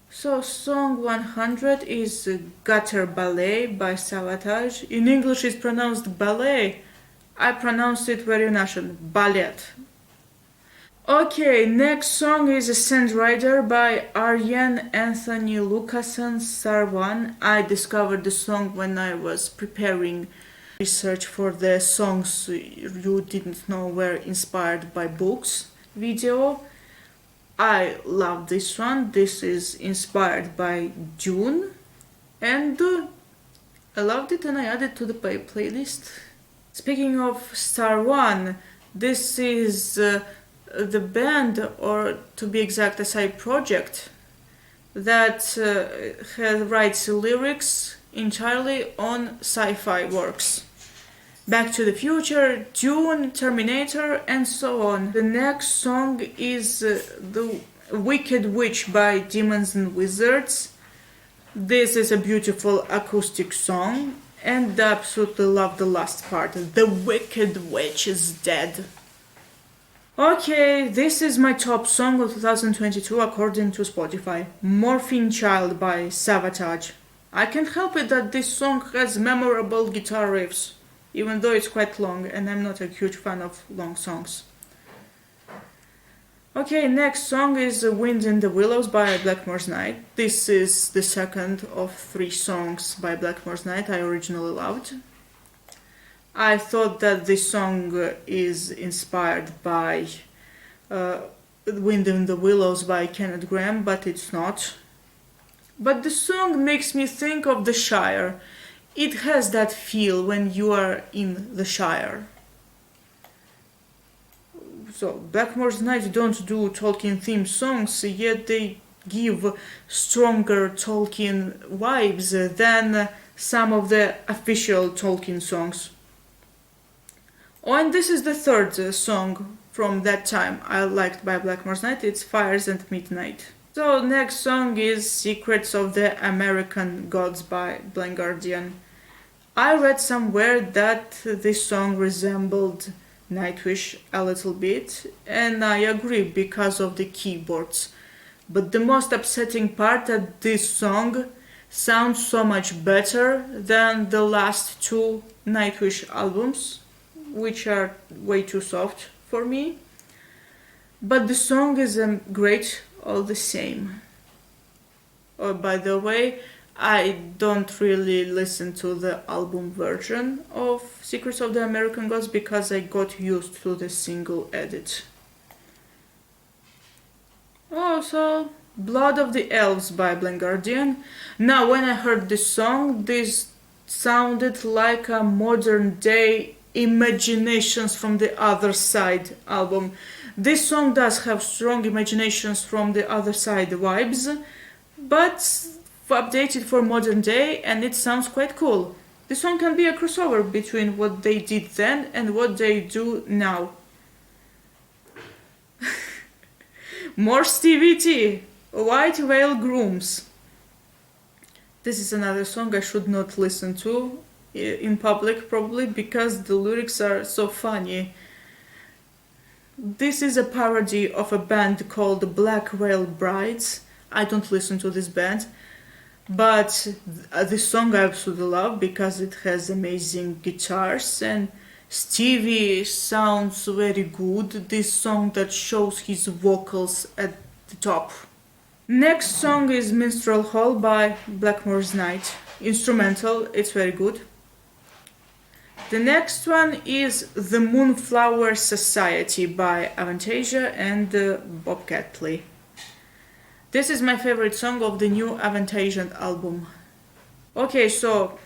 So song 100 is Gutter Ballet by Savatage. In English it's pronounced ballet. I pronounce it very Russian, ballet. Okay, next song is Sand Rider by Arjen Anthony Lucassen Sarwan. I discovered the song when I was preparing research for the songs you didn't know were inspired by books video. I love this one. This is inspired by Dune, and I loved it and I added to the playlist. Speaking of Star One, this is the band, or to be exact, a side project that writes lyrics entirely on sci-fi works. Back to the Future, Dune, Terminator, and so on. The next song is The Wicked Witch by Demons and Wizards. This is a beautiful acoustic song, and I absolutely love the last part. The Wicked Witch is dead. Okay, this is my top song of 2022 according to Spotify. Morphine Child by Savatage. I can't help it that this song has memorable guitar riffs, even though it's quite long, and I'm not a huge fan of long songs. Okay, next song is Wind in the Willows by Blackmore's Night. This is the second of 3 songs by Blackmore's Night I originally loved. I thought that this song is inspired by Wind in the Willows by Kenneth Grahame, but it's not. But the song makes me think of the Shire. It has that feel when you are in the Shire. So Blackmore's Night don't do Tolkien theme songs, yet they give stronger Tolkien vibes than some of the official Tolkien songs. Oh, and this is the third song from that time I liked by Blackmore's Night. It's Fires and Midnight. So next song is Secrets of the American Gods by Blind Guardian. I read somewhere that this song resembled Nightwish a little bit, and I agree because of the keyboards. But the most upsetting part that this song sounds so much better than the last two Nightwish albums, which are way too soft for me. But the song is great all the same. Oh, by the way, I don't really listen to the album version of Secrets of the American Gods because I got used to the single edit. Also, Blood of the Elves by Blind Guardian. Now, when I heard this song, this sounded like a modern day Imaginations from the Other Side album. This song does have strong Imaginations from the Other Side vibes, but updated for modern day, and it sounds quite cool. This song can be a crossover between what they did then and what they do now. More Stevie T, White Whale Grooms. This is another song I should not listen to in public, probably because the lyrics are so funny. This is a parody of a band called Black Whale Brides. I don't listen to this band, but this song I absolutely love because it has amazing guitars and Stevie sounds very good. This song that shows his vocals at the top. Next song is Minstrel Hall by Blackmore's Night. Instrumental, it's very good. The next one is The Moonflower Society by Avantasia and Bob Catley. This is my favorite song of the new Avantasia album. Okay, so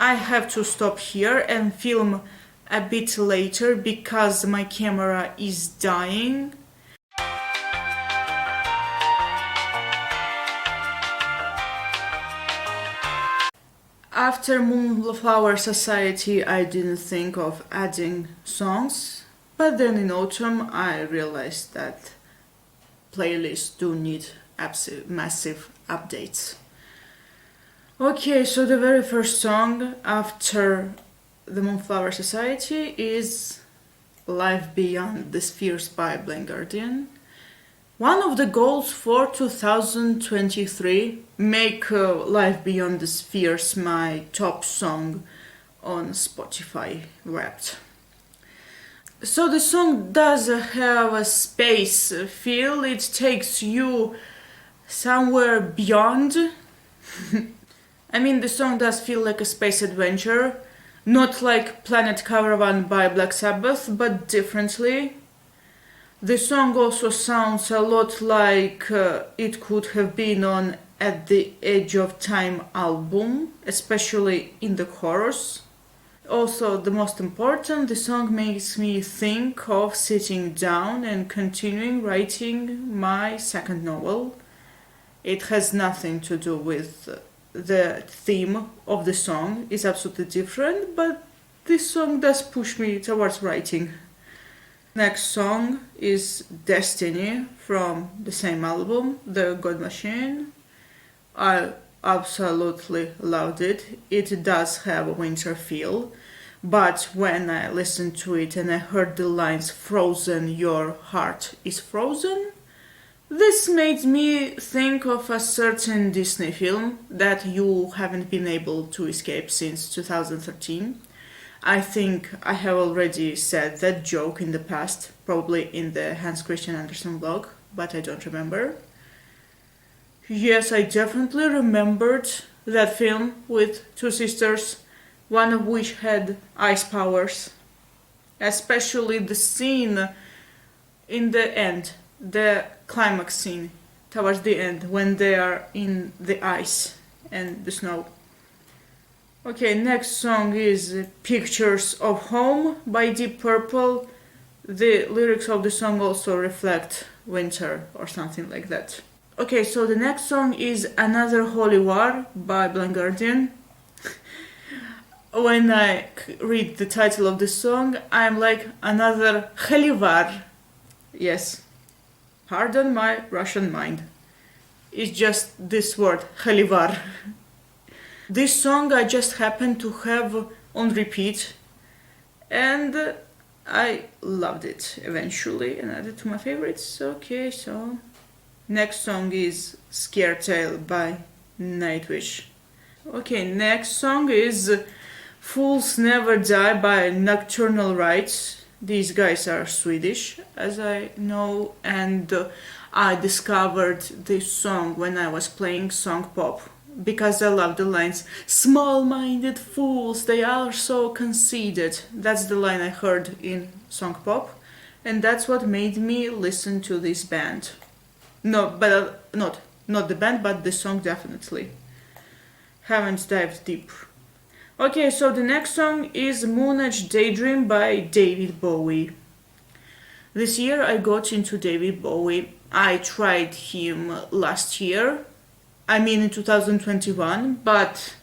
I have to stop here and film a bit later because my camera is dying. After Moonflower Society, I didn't think of adding songs, but then in autumn I realized that playlists do need massive updates. Okay, so the very first song after the Moonflower Society is Life Beyond the Spheres by Blind Guardian. One of the goals for 2023, make Life Beyond the Spheres my top song on Spotify Wrapped. So the song does have a space feel, it takes you somewhere beyond. I mean, the song does feel like a space adventure, not like Planet Caravan by Black Sabbath, but differently. The song also sounds a lot like it could have been on At the Edge of Time album, especially in the chorus. Also, the most important, the song makes me think of sitting down and continuing writing my second novel. It has nothing to do with the theme of the song, it's absolutely different, but this song does push me towards writing. Next song is Destiny from the same album, The God Machine. I absolutely loved it. It does have a winter feel, but when I listened to it and I heard the lines "Frozen, your heart is frozen," this made me think of a certain Disney film that you haven't been able to escape since 2013. I think I have already said that joke in the past, probably in the Hans Christian Andersen vlog, but I don't remember. Yes, I definitely remembered that film with two sisters, one of which had ice powers. Especially the scene in the end, the climax scene towards the end when they are in the ice and the snow. Okay, next song is Pictures of Home by Deep Purple. The lyrics of the song also reflect winter or something like that. Okay, so the next song is Another Holy War by Blind Guardian. When I read the title of the song, I'm like, another Holy War. Yes, pardon my Russian mind. It's just this word, Holy War. This song I just happened to have on repeat, and I loved it eventually and added to my favorites. Okay, so next song is Scare Tale by Nightwish. Okay, next song is Fools Never Die by Nocturnal Rites. These guys are Swedish, as I know, and I discovered this song when I was playing Song Pop because I love the lines, small-minded fools, they are so conceited. That's the line I heard in Song Pop, and that's what made me listen to this band. No, but not the band, but the song definitely. Haven't dived deep. Okay, so the next song is Moonage Daydream by David Bowie. This year I got into David Bowie. I tried him last year, I mean in 2021, but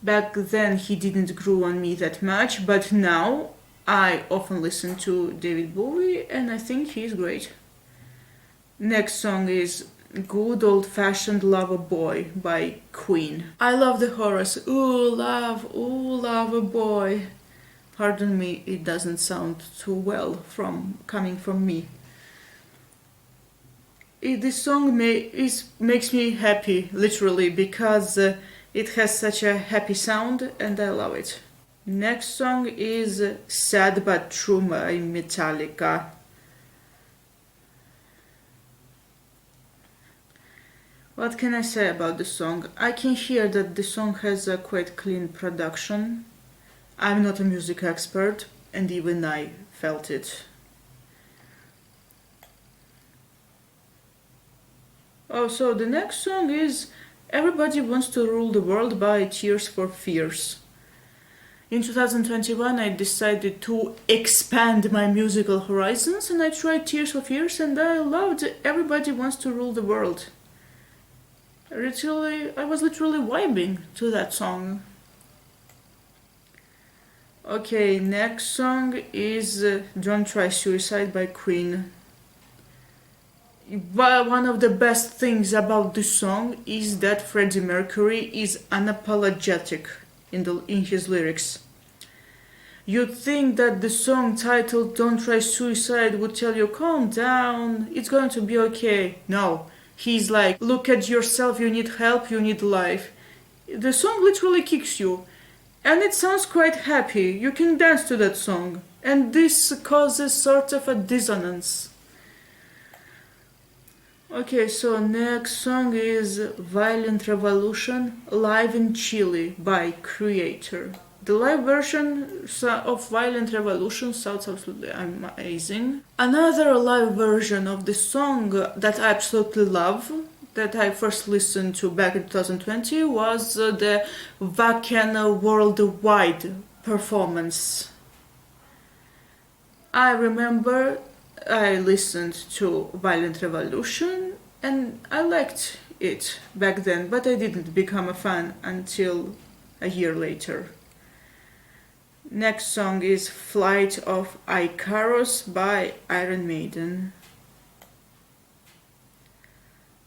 back then he didn't grow on me that much, but now I often listen to David Bowie and I think he's great. Next song is Good Old Fashioned Lover Boy by Queen. I love the chorus, ooh lover boy. Pardon me, it doesn't sound too well coming from me. This song makes me happy, literally, because it has such a happy sound and I love it. Next song is Sad But True by Metallica. What can I say about the song? I can hear that the song has a quite clean production. I'm not a music expert, and even I felt it. Oh, so the next song is Everybody Wants to Rule the World by Tears for Fears. In 2021 I decided to expand my musical horizons and I tried Tears for Fears and I loved Everybody Wants to Rule the World. I was literally vibing to that song. Okay, next song is Don't Try Suicide by Queen. But one of the best things about this song is that Freddie Mercury is unapologetic in his lyrics. You'd think that the song titled Don't Try Suicide would tell you, calm down, it's going to be okay. No, he's like, look at yourself, you need help, you need life. The song literally kicks you. And it sounds quite happy, you can dance to that song. And this causes sort of a dissonance. Okay, so next song is Violent Revolution live in Chile by Kreator. The live version of Violent Revolution sounds absolutely amazing. Another live version of the song that I absolutely love, that I first listened to back in 2020, was the Wacken Worldwide performance. I remember I listened to Violent Revolution and I liked it back then, but I didn't become a fan until a year later. Next song is Flight of Icarus by Iron Maiden.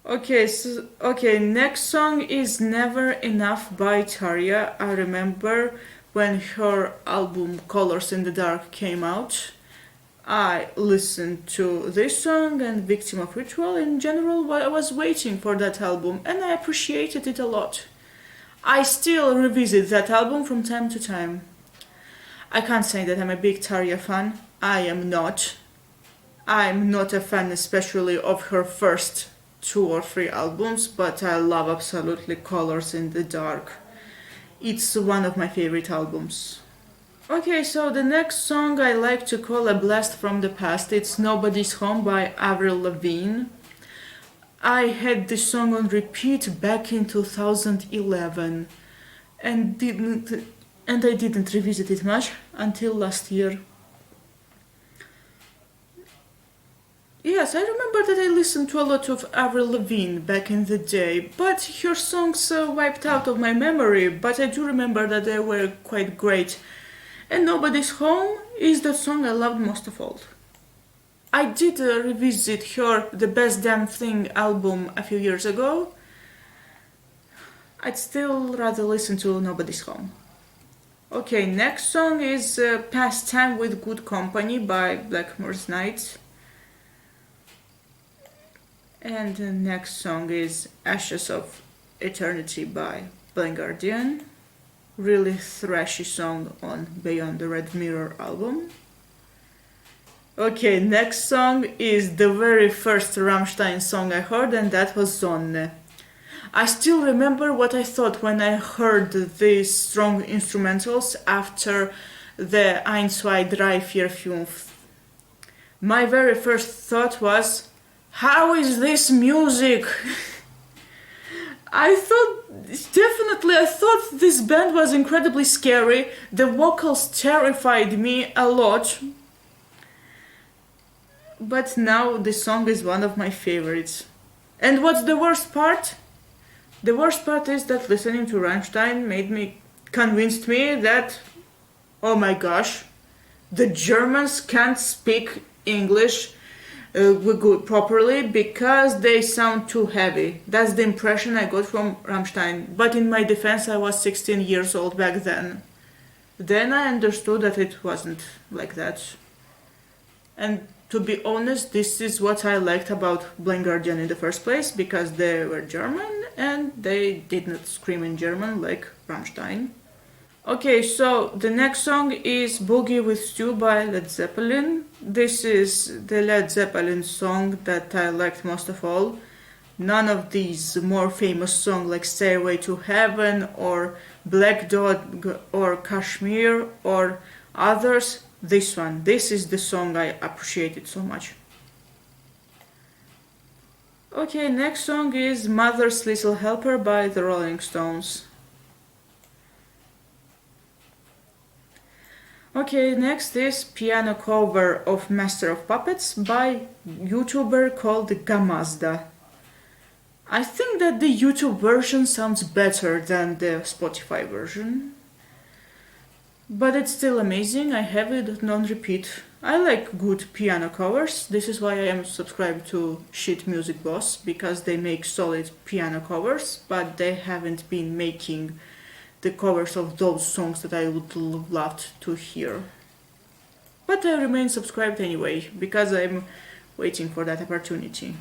Okay, next song is Never Enough by Tarja. I remember when her album Colors in the Dark came out. I listened to this song and Victim of Ritual in general while I was waiting for that album and I appreciated it a lot. I still revisit that album from time to time. I can't say that I'm a big Tarja fan. I am not. I'm not a fan especially of her first 2 or 3 albums, but I love absolutely Colors in the Dark. It's one of my favorite albums. Okay, so the next song I like to call a blast from the past. It's Nobody's Home by Avril Lavigne. I had this song on repeat back in 2011 and I didn't revisit it much until last year. Yes, I remember that I listened to a lot of Avril Lavigne back in the day, but her songs wiped out of my memory, but I do remember that they were quite great. And Nobody's Home is the song I loved most of all. I did revisit her The Best Damn Thing album a few years ago. I'd still rather listen to Nobody's Home. Okay, next song is Pastime with Good Company by Blackmore's Night. And the next song is Ashes of Eternity by Blind Guardian. Really thrashy song on Beyond the Red Mirror album. Okay, next song is the very first Rammstein song I heard, and that was Sonne. I still remember what I thought when I heard these strong instrumentals after the 1, 2, 3, 4, 5. My very first thought was, how is this music? I thought this band was incredibly scary. The vocals terrified me a lot. But now this song is one of my favorites. And what's the worst part? The worst part is that listening to Rammstein convinced me that, oh my gosh, the Germans can't speak English properly because they sound too heavy. That's the impression I got from Rammstein. But in my defense, I was 16 years old back then. Then I understood that it wasn't like that. And to be honest, this is what I liked about Blind Guardian in the first place, because they were German and they did not scream in German like Rammstein. Okay, so the next song is Boogie with Stew by Led Zeppelin. This is the Led Zeppelin song that I liked most of all. None of these more famous songs like Stairway to Heaven or Black Dog or Kashmir or others. This is the song I appreciated so much. Okay, next song is Mother's Little Helper by the Rolling Stones. Okay, next is piano cover of Master of Puppets by YouTuber called Gamazda. I think that the YouTube version sounds better than the Spotify version. But it's still amazing, I have it on repeat. I like good piano covers, this is why I am subscribed to Shit Music Boss, because they make solid piano covers, but they haven't been making the covers of those songs that I would love to hear. But I remain subscribed anyway, because I'm waiting for that opportunity.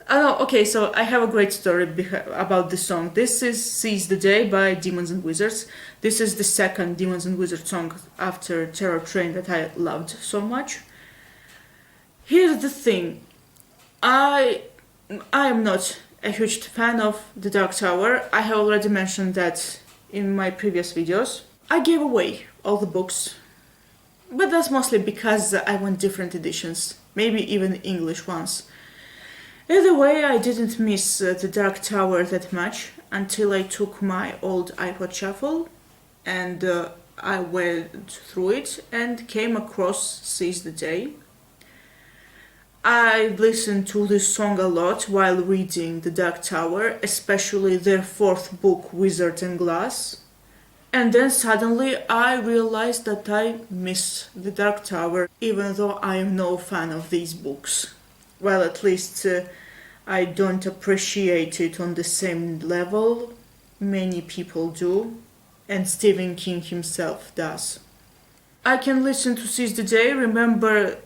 Okay, so I have a great story about this song. This is Seize the Day by Demons and Wizards. This is the second Demons and Wizards song after Terror Train that I loved so much. Here's the thing. I am not a huge fan of The Dark Tower. I have already mentioned that in my previous videos. I gave away all the books, but that's mostly because I want different editions, maybe even English ones. Either way, I didn't miss The Dark Tower that much until I took my old iPod Shuffle and I went through it and came across Seize the Day. I listened to this song a lot while reading The Dark Tower, especially their fourth book, Wizard and Glass. And then suddenly I realized that I miss The Dark Tower, even though I am no fan of these books. Well, at least I don't appreciate it on the same level many people do, and Stephen King himself does. I can listen to Seize the Day, remember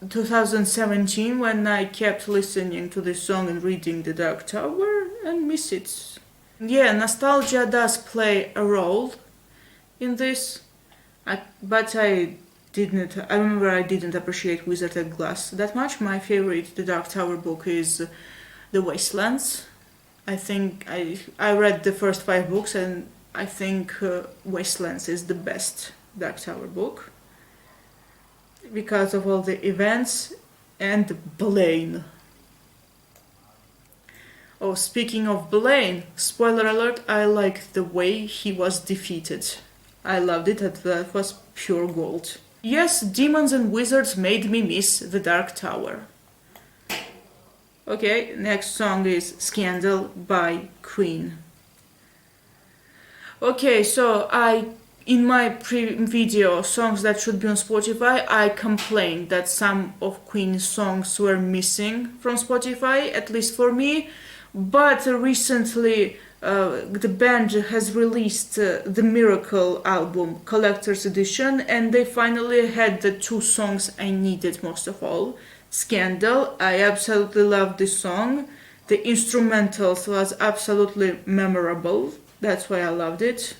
2017 when I kept listening to this song and reading The Dark Tower and miss it. Yeah, nostalgia does play a role in this, but I remember I didn't appreciate Wizard and Glass that much. My favorite The Dark Tower book is The Wastelands. I think I read the first 5 books and I think Wastelands is the best Dark Tower book because of all the events and Blaine. Oh, speaking of Blaine, spoiler alert, I like the way he was defeated. I loved it, that was pure gold. Yes, Demons and Wizards made me miss the Dark Tower. Okay, next song is Scandal by Queen. Okay, so in my video songs that should be on Spotify, I complained that some of Queen's songs were missing from Spotify, at least for me. But recently, the band has released the Miracle album, Collector's Edition, and they finally had the two songs I needed most of all. Scandal, I absolutely love this song. The instrumentals was absolutely memorable. That's why I loved it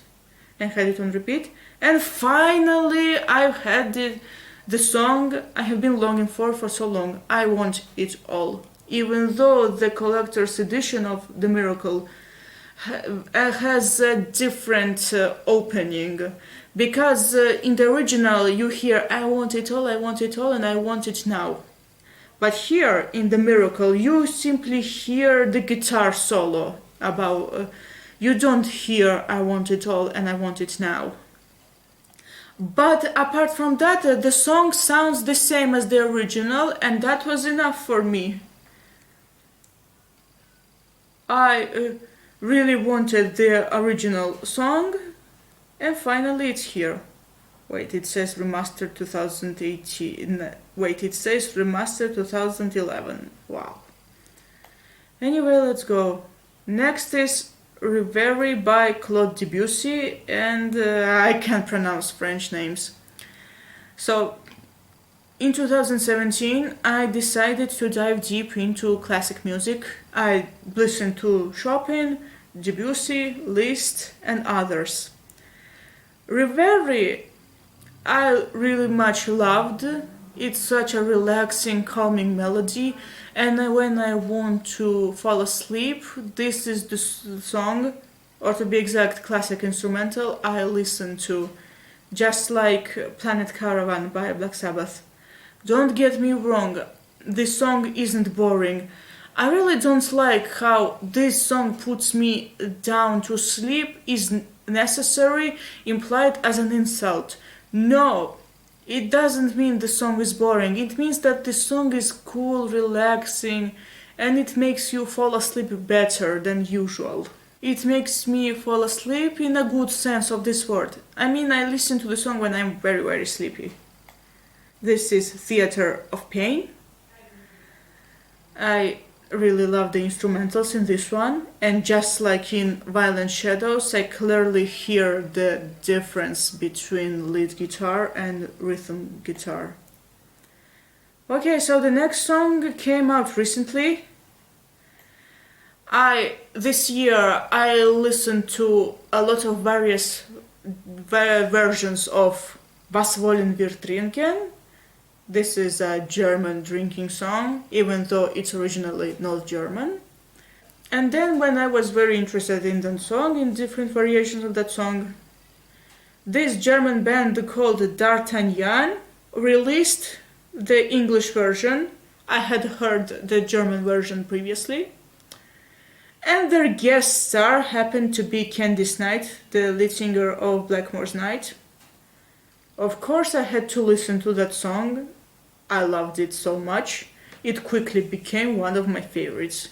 and had it on repeat. And finally, I've had the song I have been longing for so long. I Want It All. Even though the collector's edition of The Miracle has a different opening. Because in the original you hear I want it all, and I want it now. But here in The Miracle you simply hear the guitar solo about... you don't hear I want it all and I want it now. But apart from that, the song sounds the same as the original, and that was enough for me. I really wanted the original song, and finally it's here. Wait, it says remastered 2018. Wait, it says remastered 2011. Wow. Anyway, let's go. Next is Reverie by Claude Debussy, and I can't pronounce French names. So, in 2017, I decided to dive deep into classic music. I listened to Chopin, Debussy, Liszt, and others. Reverie, I really much loved. It's such a relaxing, calming melody, and when I want to fall asleep, this is the song, or to be exact, classic instrumental, I listen to, just like Planet Caravan by Black Sabbath. Don't get me wrong, this song isn't boring. I really don't like how this song puts me down to sleep is necessary, implied as an insult. No, it doesn't mean the song is boring. It means that the song is cool, relaxing, and it makes you fall asleep better than usual. It makes me fall asleep in a good sense of this word. I mean, I listen to the song when I'm very, very sleepy. This is Theater of Pain. I really love the instrumentals in this one, and just like in Violent Shadows, I clearly hear the difference between lead guitar and rhythm guitar. Okay, so the next song came out recently. This year I listened to a lot of various versions of Was wollen wir trinken? This is a German drinking song, even though it's originally not German. And then when I was very interested in that song, in different variations of that song, this German band called D'Artagnan released the English version. I had heard the German version previously. And their guest star happened to be Candice Night, the lead singer of Blackmore's Night. Of course I had to listen to that song. I loved it so much, it quickly became one of my favorites.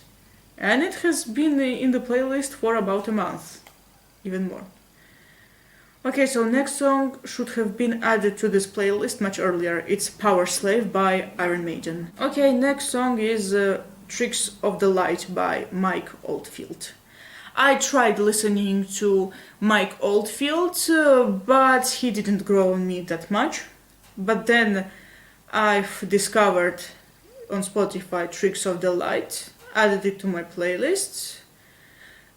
And it has been in the playlist for about a month, even more. Okay, so next song should have been added to this playlist much earlier. It's Power Slave by Iron Maiden. Okay, next song is Tricks of the Light by Mike Oldfield. I tried listening to Mike Oldfield, but he didn't grow on me that much. But then I've discovered on Spotify Tricks of the Light, added it to my playlist,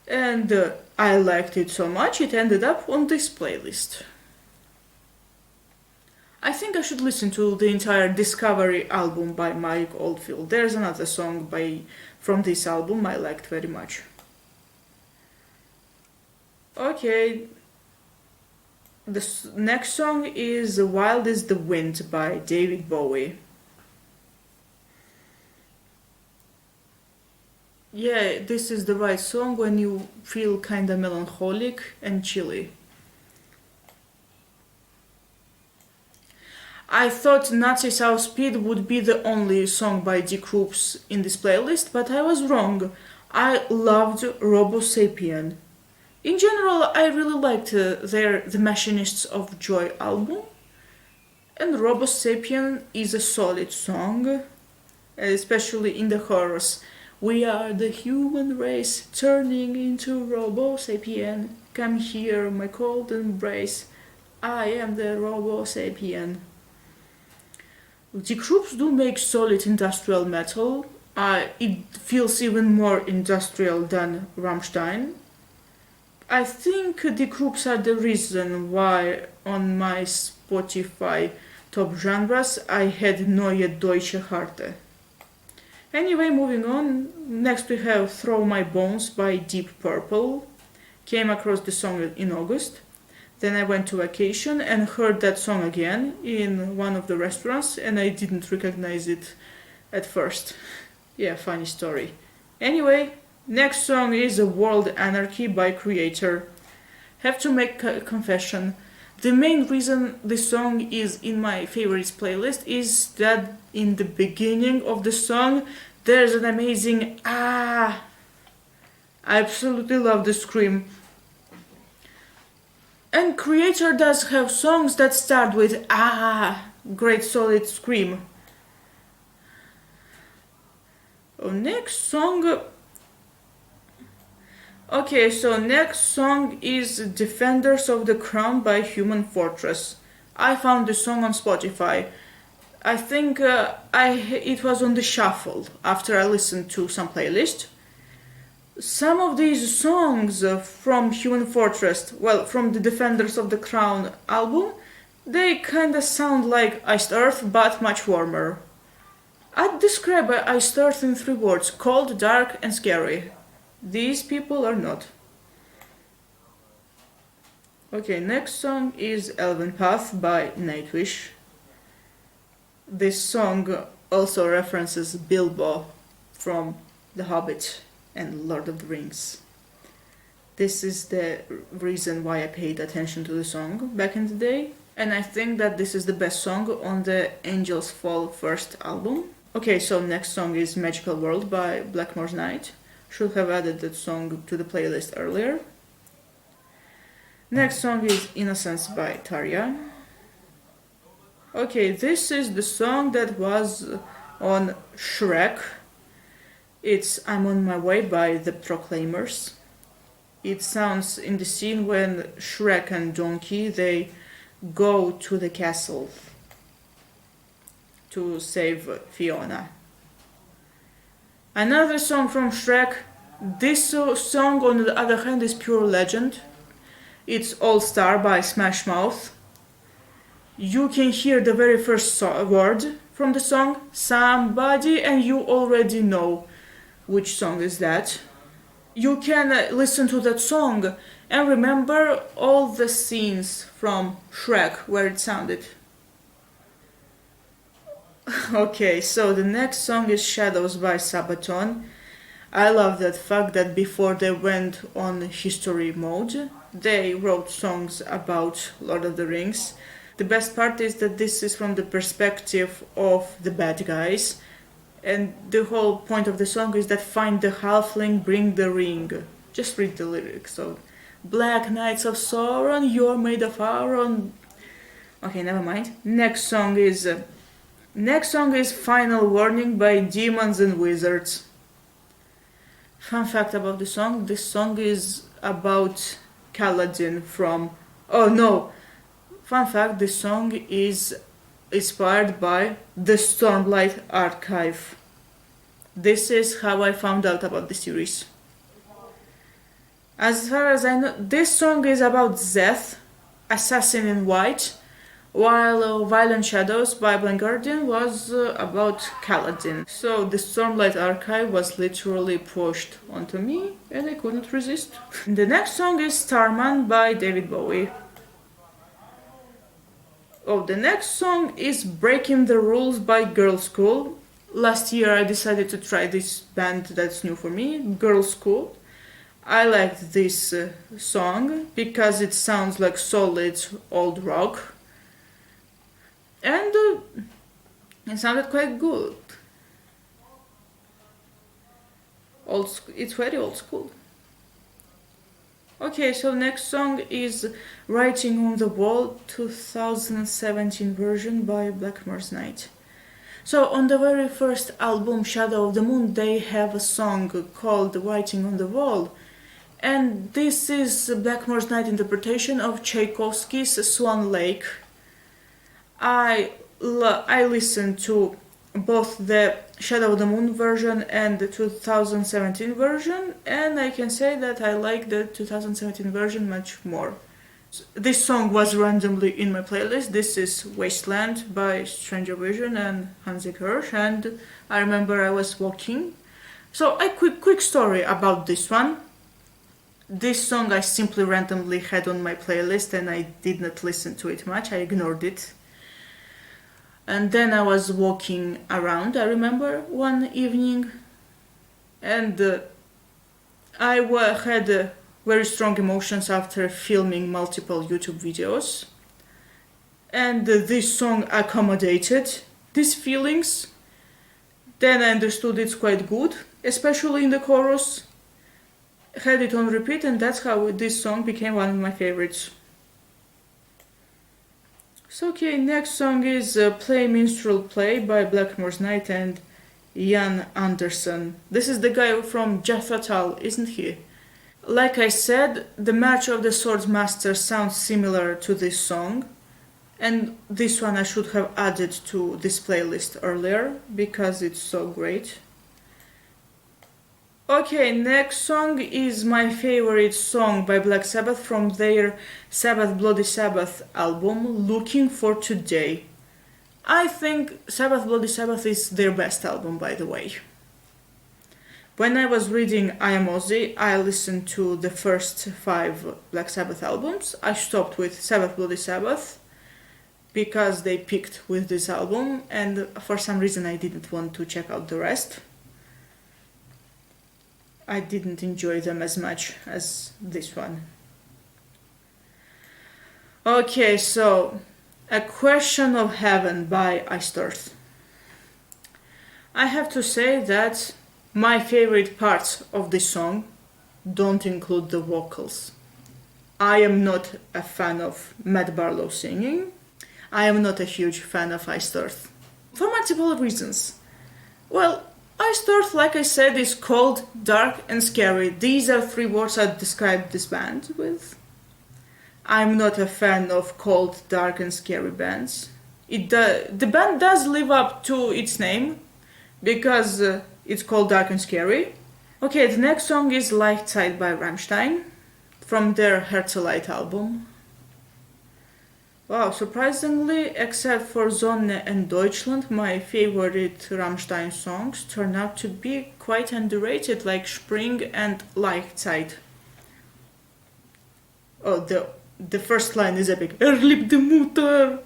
and I liked it so much it ended up on this playlist. I think I should listen to the entire Discovery album by Mike Oldfield. There's another song from this album I liked very much. Okay, the next song is Wild is the Wind by David Bowie. Yeah, this is the right song when you feel kinda melancholic and chilly. I thought Nazi South Speed would be the only song by the Krupps in this playlist, but I was wrong. I loved Robo Sapien. In general, I really liked The Machinists of Joy album, and Robo Sapien is a solid song, especially in the chorus. We are the human race turning into Robo Sapien. Come here, my cold embrace. I am the Robo Sapien. The Krupps do make solid industrial metal. It feels even more industrial than Rammstein. I think the Krupps are the reason why on my Spotify top genres I had Neue Deutsche Harte. Anyway, moving on. Next we have Throw My Bones by Deep Purple. Came across the song in August. Then I went to vacation and heard that song again in one of the restaurants, and I didn't recognize it at first. Yeah, funny story. Anyway, next song is World Anarchy by Kreator. Have to make a confession. The main reason this song is in my favorites playlist is that in the beginning of the song there's an amazing ah. I absolutely love the scream. And Kreator does have songs that start with ah, great solid scream. Next song. Okay, so next song is Defenders of the Crown by Human Fortress. I found the song on Spotify. I think it was on the shuffle after I listened to some playlist. Some of these songs from Human Fortress, well, from the Defenders of the Crown album, they kinda sound like Iced Earth, but much warmer. I'd describe Iced Earth in 3 words: cold, dark, and scary. These people are not. Okay, next song is Elven Path by Nightwish. This song also references Bilbo from The Hobbit and Lord of the Rings. This is the reason why I paid attention to the song back in the day, and I think that this is the best song on the Angels Fall first album. Okay, so next song is Magical World by Blackmore's Night. Should have added that song to the playlist earlier. Next song is Innocence by Tarja. Okay, this is the song that was on Shrek. It's I'm on My Way by The Proclaimers. It sounds in the scene when Shrek and Donkey, they go to the castle to save Fiona. Another song from Shrek. This song, on the other hand, is pure legend. It's All Star by Smash Mouth. You can hear the very first word from the song, somebody, and you already know which song is that. You can listen to that song and remember all the scenes from Shrek where it sounded. Okay, so the next song is Shadows by Sabaton. I love that fact that before they went on history mode, they wrote songs about Lord of the Rings. The best part is that this is from the perspective of the bad guys, and the whole point of the song is that find the halfling, bring the ring. Just read the lyrics. So, Black Knights of Sauron, you're made of iron. Okay, never mind. Next song is Final Warning by Demons and Wizards. Fun fact about the song, this song is about Kaladin from... Oh no! Fun fact, this song is inspired by the Stormlight Archive. This is how I found out about the series. As far as I know, this song is about Zeth, Assassin in White, while Violent Shadows by Blind Guardian was about Kaladin. So the Stormlight Archive was literally pushed onto me and I couldn't resist. The next song is Starman by David Bowie. Oh, the next song is Breaking the Rules by Girls' School. Last year I decided to try this band that's new for me, Girls' School. I liked this song because it sounds like solid old rock. and it sounded quite good. It's very old school. Okay, so next song is Writing on the Wall 2017 version by Blackmore's Night. So on the very first album, Shadow of the Moon, they have a song called Writing on the Wall. And this is Blackmore's Night interpretation of Tchaikovsky's Swan Lake. I listened to both the Shadow of the Moon version and the 2017 version, and I can say that I like the 2017 version much more. This song was randomly in my playlist. This is Wasteland by Stranger Vision and Hansi Kirsch, and I remember I was walking. So a quick story about this one. This song I simply randomly had on my playlist and I did not listen to it much, I ignored it. And then I was walking around, I remember, one evening, and I had very strong emotions after filming multiple YouTube videos. And this song accommodated these feelings. Then I understood it's quite good, especially in the chorus. Had it on repeat, and that's how this song became one of my favorites. So okay, next song is Play Minstrel Play by Blackmore's Night and Jan Andersson. This is the guy from Jethro Tull, isn't he? Like I said, the March of the Swordmaster sounds similar to this song, and this one I should have added to this playlist earlier because it's so great. Okay, next song is my favorite song by Black Sabbath from their Sabbath Bloody Sabbath album, Looking for Today. I think Sabbath Bloody Sabbath is their best album, by the way. When I was reading I Am Ozzy, I listened to the first 5 Black Sabbath albums. I stopped with Sabbath Bloody Sabbath because they picked with this album, and for some reason I didn't want to check out the rest. I didn't enjoy them as much as this one. Okay, so A Question of Heaven by Iced Earth. I have to say that my favorite parts of this song don't include the vocals. I am not a fan of Matt Barlow singing. I am not a huge fan of Iced Earth. For multiple reasons. Well, Iced Earth, like I said, is cold, dark, and scary. These are 3 words I describe this band with. I'm not a fan of cold, dark, and scary bands. The band does live up to its name, because it's called Dark and Scary. Okay, the next song is Light Side by Rammstein, from their Herzeleid album. Wow, surprisingly, except for Sonne and Deutschland, my favorite Rammstein songs turn out to be quite underrated, like Spring and Lichtzeit. Oh, the first line is epic. Liebt die Mutter.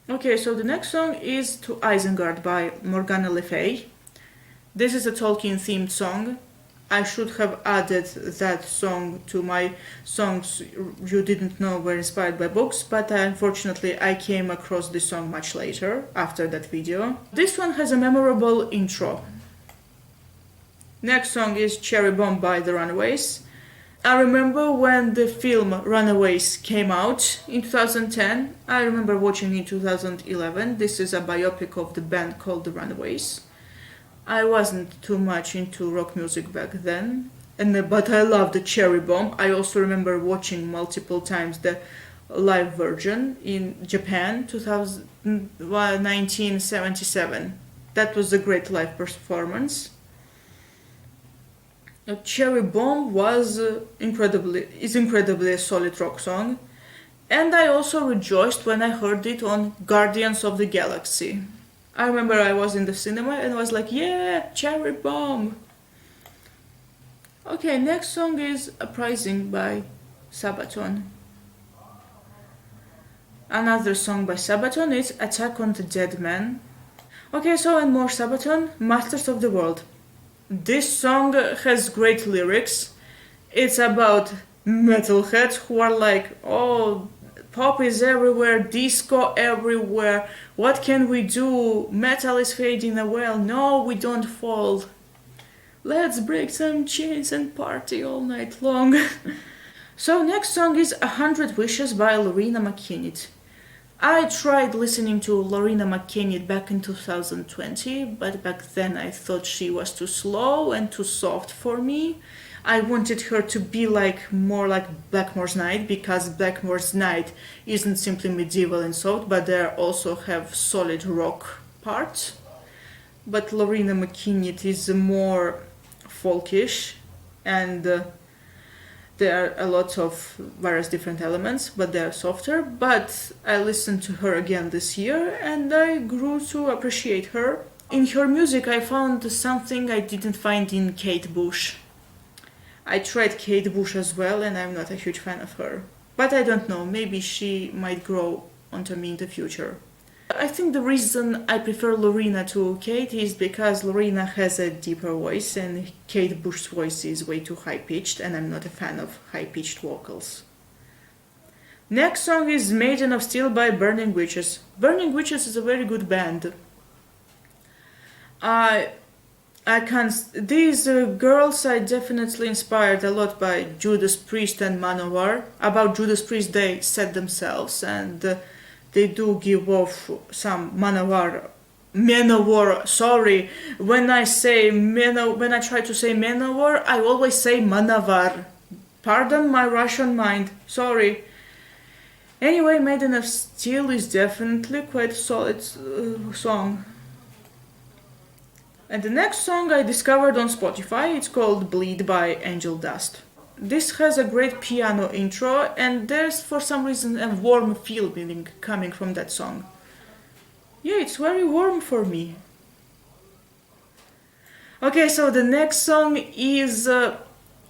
Okay, so the next song is To Isengard by Morgana Le Fay. This is a Tolkien-themed song. I should have added that song to my songs you didn't know were inspired by books, but unfortunately I came across this song much later, after that video. This one has a memorable intro. Next song is Cherry Bomb by The Runaways. I remember when the film Runaways came out in 2010. I remember watching in 2011. This is a biopic of the band called The Runaways. I wasn't too much into rock music back then, but I loved the Cherry Bomb. I also remember watching multiple times the live version in Japan, 1977. That was a great live performance. Cherry Bomb is incredibly a solid rock song, and I also rejoiced when I heard it on Guardians of the Galaxy. I remember I was in the cinema and I was like, yeah, Cherry Bomb! Okay, next song is Uprising by Sabaton. Another song by Sabaton is Attack on the Dead Man. Okay, so and more Sabaton, Masters of the World. This song has great lyrics. It's about metalheads who are like, oh, pop is everywhere, disco everywhere, what can we do? Metal is fading away. No, we don't fall. Let's break some chains and party all night long. So next song is 100 Wishes by Lorena McKennitt. I tried listening to Lorena McKennitt back in 2020, but back then I thought she was too slow and too soft for me. I wanted her to be more like Blackmore's Night, because Blackmore's Night isn't simply medieval and soft, but they also have solid rock parts. But Lorena McKennitt is more folkish, and there are a lot of various different elements, but they are softer. But I listened to her again this year and I grew to appreciate her. In her music I found something I didn't find in Kate Bush. I tried Kate Bush as well and I'm not a huge fan of her. But I don't know, maybe she might grow onto me in the future. I think the reason I prefer Lorena to Kate is because Lorena has a deeper voice and Kate Bush's voice is way too high-pitched, and I'm not a fan of high-pitched vocals. Next song is Maiden of Steel by Burning Witches. Burning Witches is a very good band. These girls are definitely inspired a lot by Judas Priest and Manowar. About Judas Priest they said themselves, and they do give off some Manowar. Sorry, when I try to say Manowar, I always say Manavar. Pardon my Russian mind. Sorry. Anyway, Maiden of Steel is definitely quite a solid song. And the next song I discovered on Spotify, it's called Bleed by Angel Dust. This has a great piano intro, and there's for some reason a warm feeling coming from that song. Yeah, it's very warm for me. Okay, so the next song is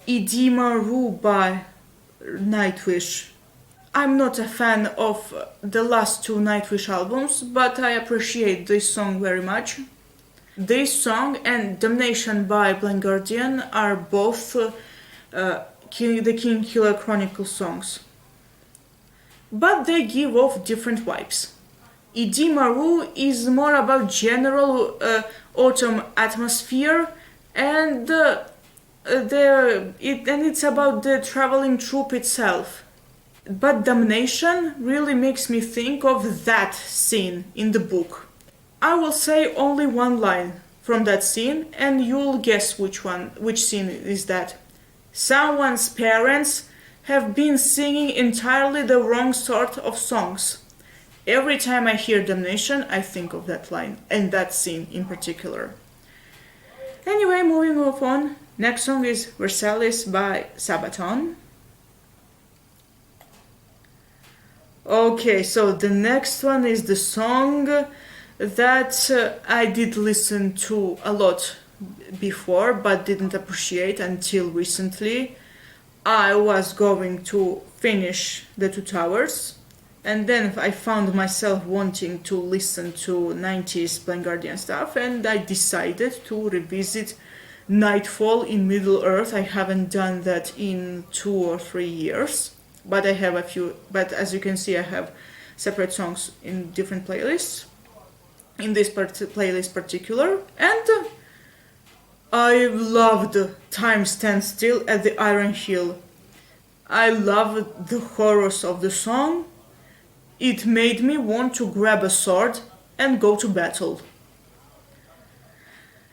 Idima Ru by Nightwish. I'm not a fan of the last two Nightwish albums, but I appreciate this song very much. This song and Damnation by Blind Guardian are both the King Killer Chronicles songs. But they give off different vibes. Idimaru is more about general autumn atmosphere, and it's about the traveling troupe itself. But Damnation really makes me think of that scene in the book. I will say only one line from that scene, and you'll guess which scene is that. Someone's parents have been singing entirely the wrong sort of songs. Every time I hear Damnation, I think of that line, and that scene in particular. Anyway, moving on. Next song is Versailles by Sabaton. Okay, so the next one is the song that I did listen to a lot before, but didn't appreciate until recently. I was going to finish The Two Towers, and then I found myself wanting to listen to 90s Blind Guardian stuff, and I decided to revisit Nightfall in Middle-earth. I haven't done that in 2 or 3 years, but I have a few, but as you can see I have separate songs in different playlists, in this playlist particular, and I loved Time Stands Still at the Iron Hill. I loved the chorus of the song. It made me want to grab a sword and go to battle.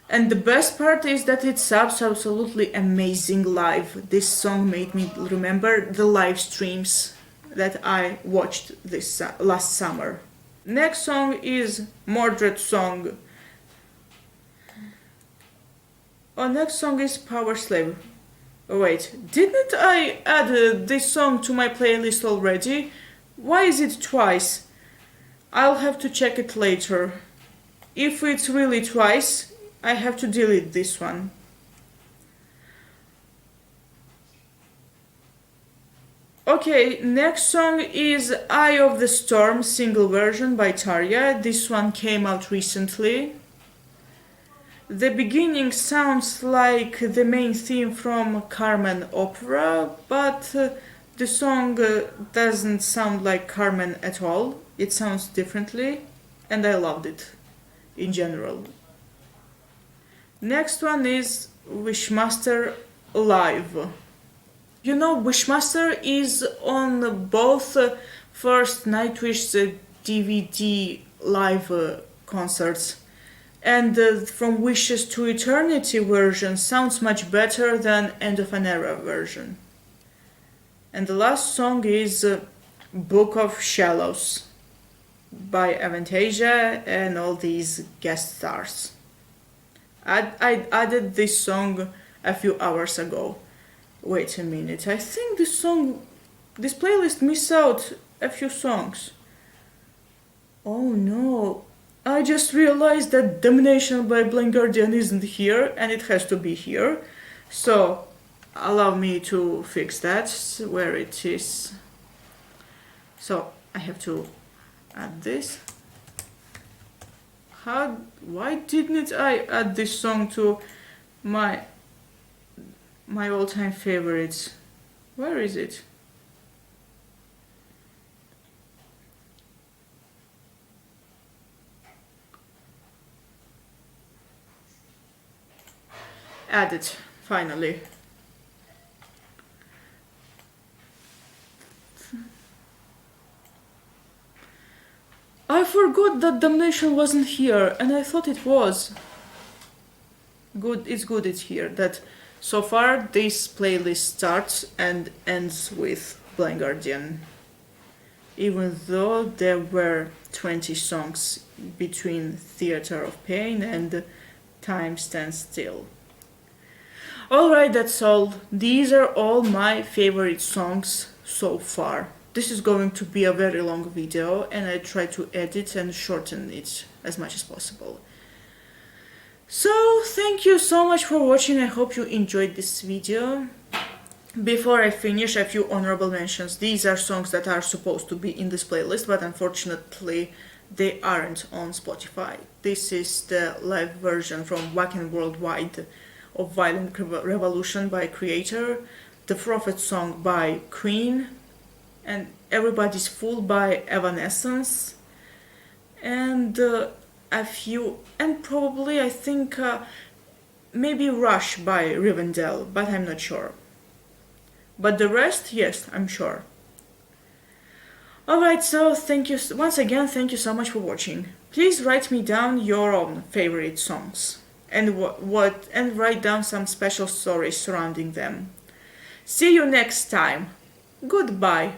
And the best part is that it sounds absolutely amazing live. This song made me remember the live streams that I watched this last summer. Next song is Mordred Song. Next song is Power Slave. Oh wait, didn't I add this song to my playlist already? Why is it twice? I'll have to check it later. If it's really twice, I have to delete this one. Okay, next song is Eye of the Storm single version by Tarja. This one came out recently. The beginning sounds like the main theme from Carmen opera, but the song doesn't sound like Carmen at all. It sounds differently, and I loved it in general. Next one is Wishmaster Live. You know, Wishmaster is on both first Nightwish DVD live concerts, and From Wishes to Eternity version sounds much better than End of an Era version. And the last song is Book of Shallows by Avantasia and all these guest stars. I added this song a few hours ago. Wait a minute, I think this playlist missed out a few songs. Oh no, I just realized that Domination by Blind Guardian isn't here, and it has to be here. So, allow me to fix that, where it is. So, I have to add this. Why didn't I add this song to my all-time favorites? Where is it? Added, finally. I forgot that Damnation wasn't here, and I thought it was. It's good it's here. That so far this playlist starts and ends with Blind Guardian. Even though there were 20 songs between Theater of Pain and Time Stands Still. Alright, that's all. These are all my favorite songs so far. This is going to be a very long video, and I try to edit and shorten it as much as possible. So, thank you so much for watching. I hope you enjoyed this video. Before I finish, a few honorable mentions. These are songs that are supposed to be in this playlist, but unfortunately they aren't on Spotify. This is the live version from Wacken Worldwide of Violent Revolution by Kreator, The Prophet song by Queen, and Everybody's Fool by Evanescence, and a few, and probably I think maybe Rush by Rivendell, but I'm not sure. But the rest, yes, I'm sure. Alright, so thank you once again, thank you so much for watching. Please write me down your own favorite songs and and write down some special stories surrounding them. See you next time. Goodbye.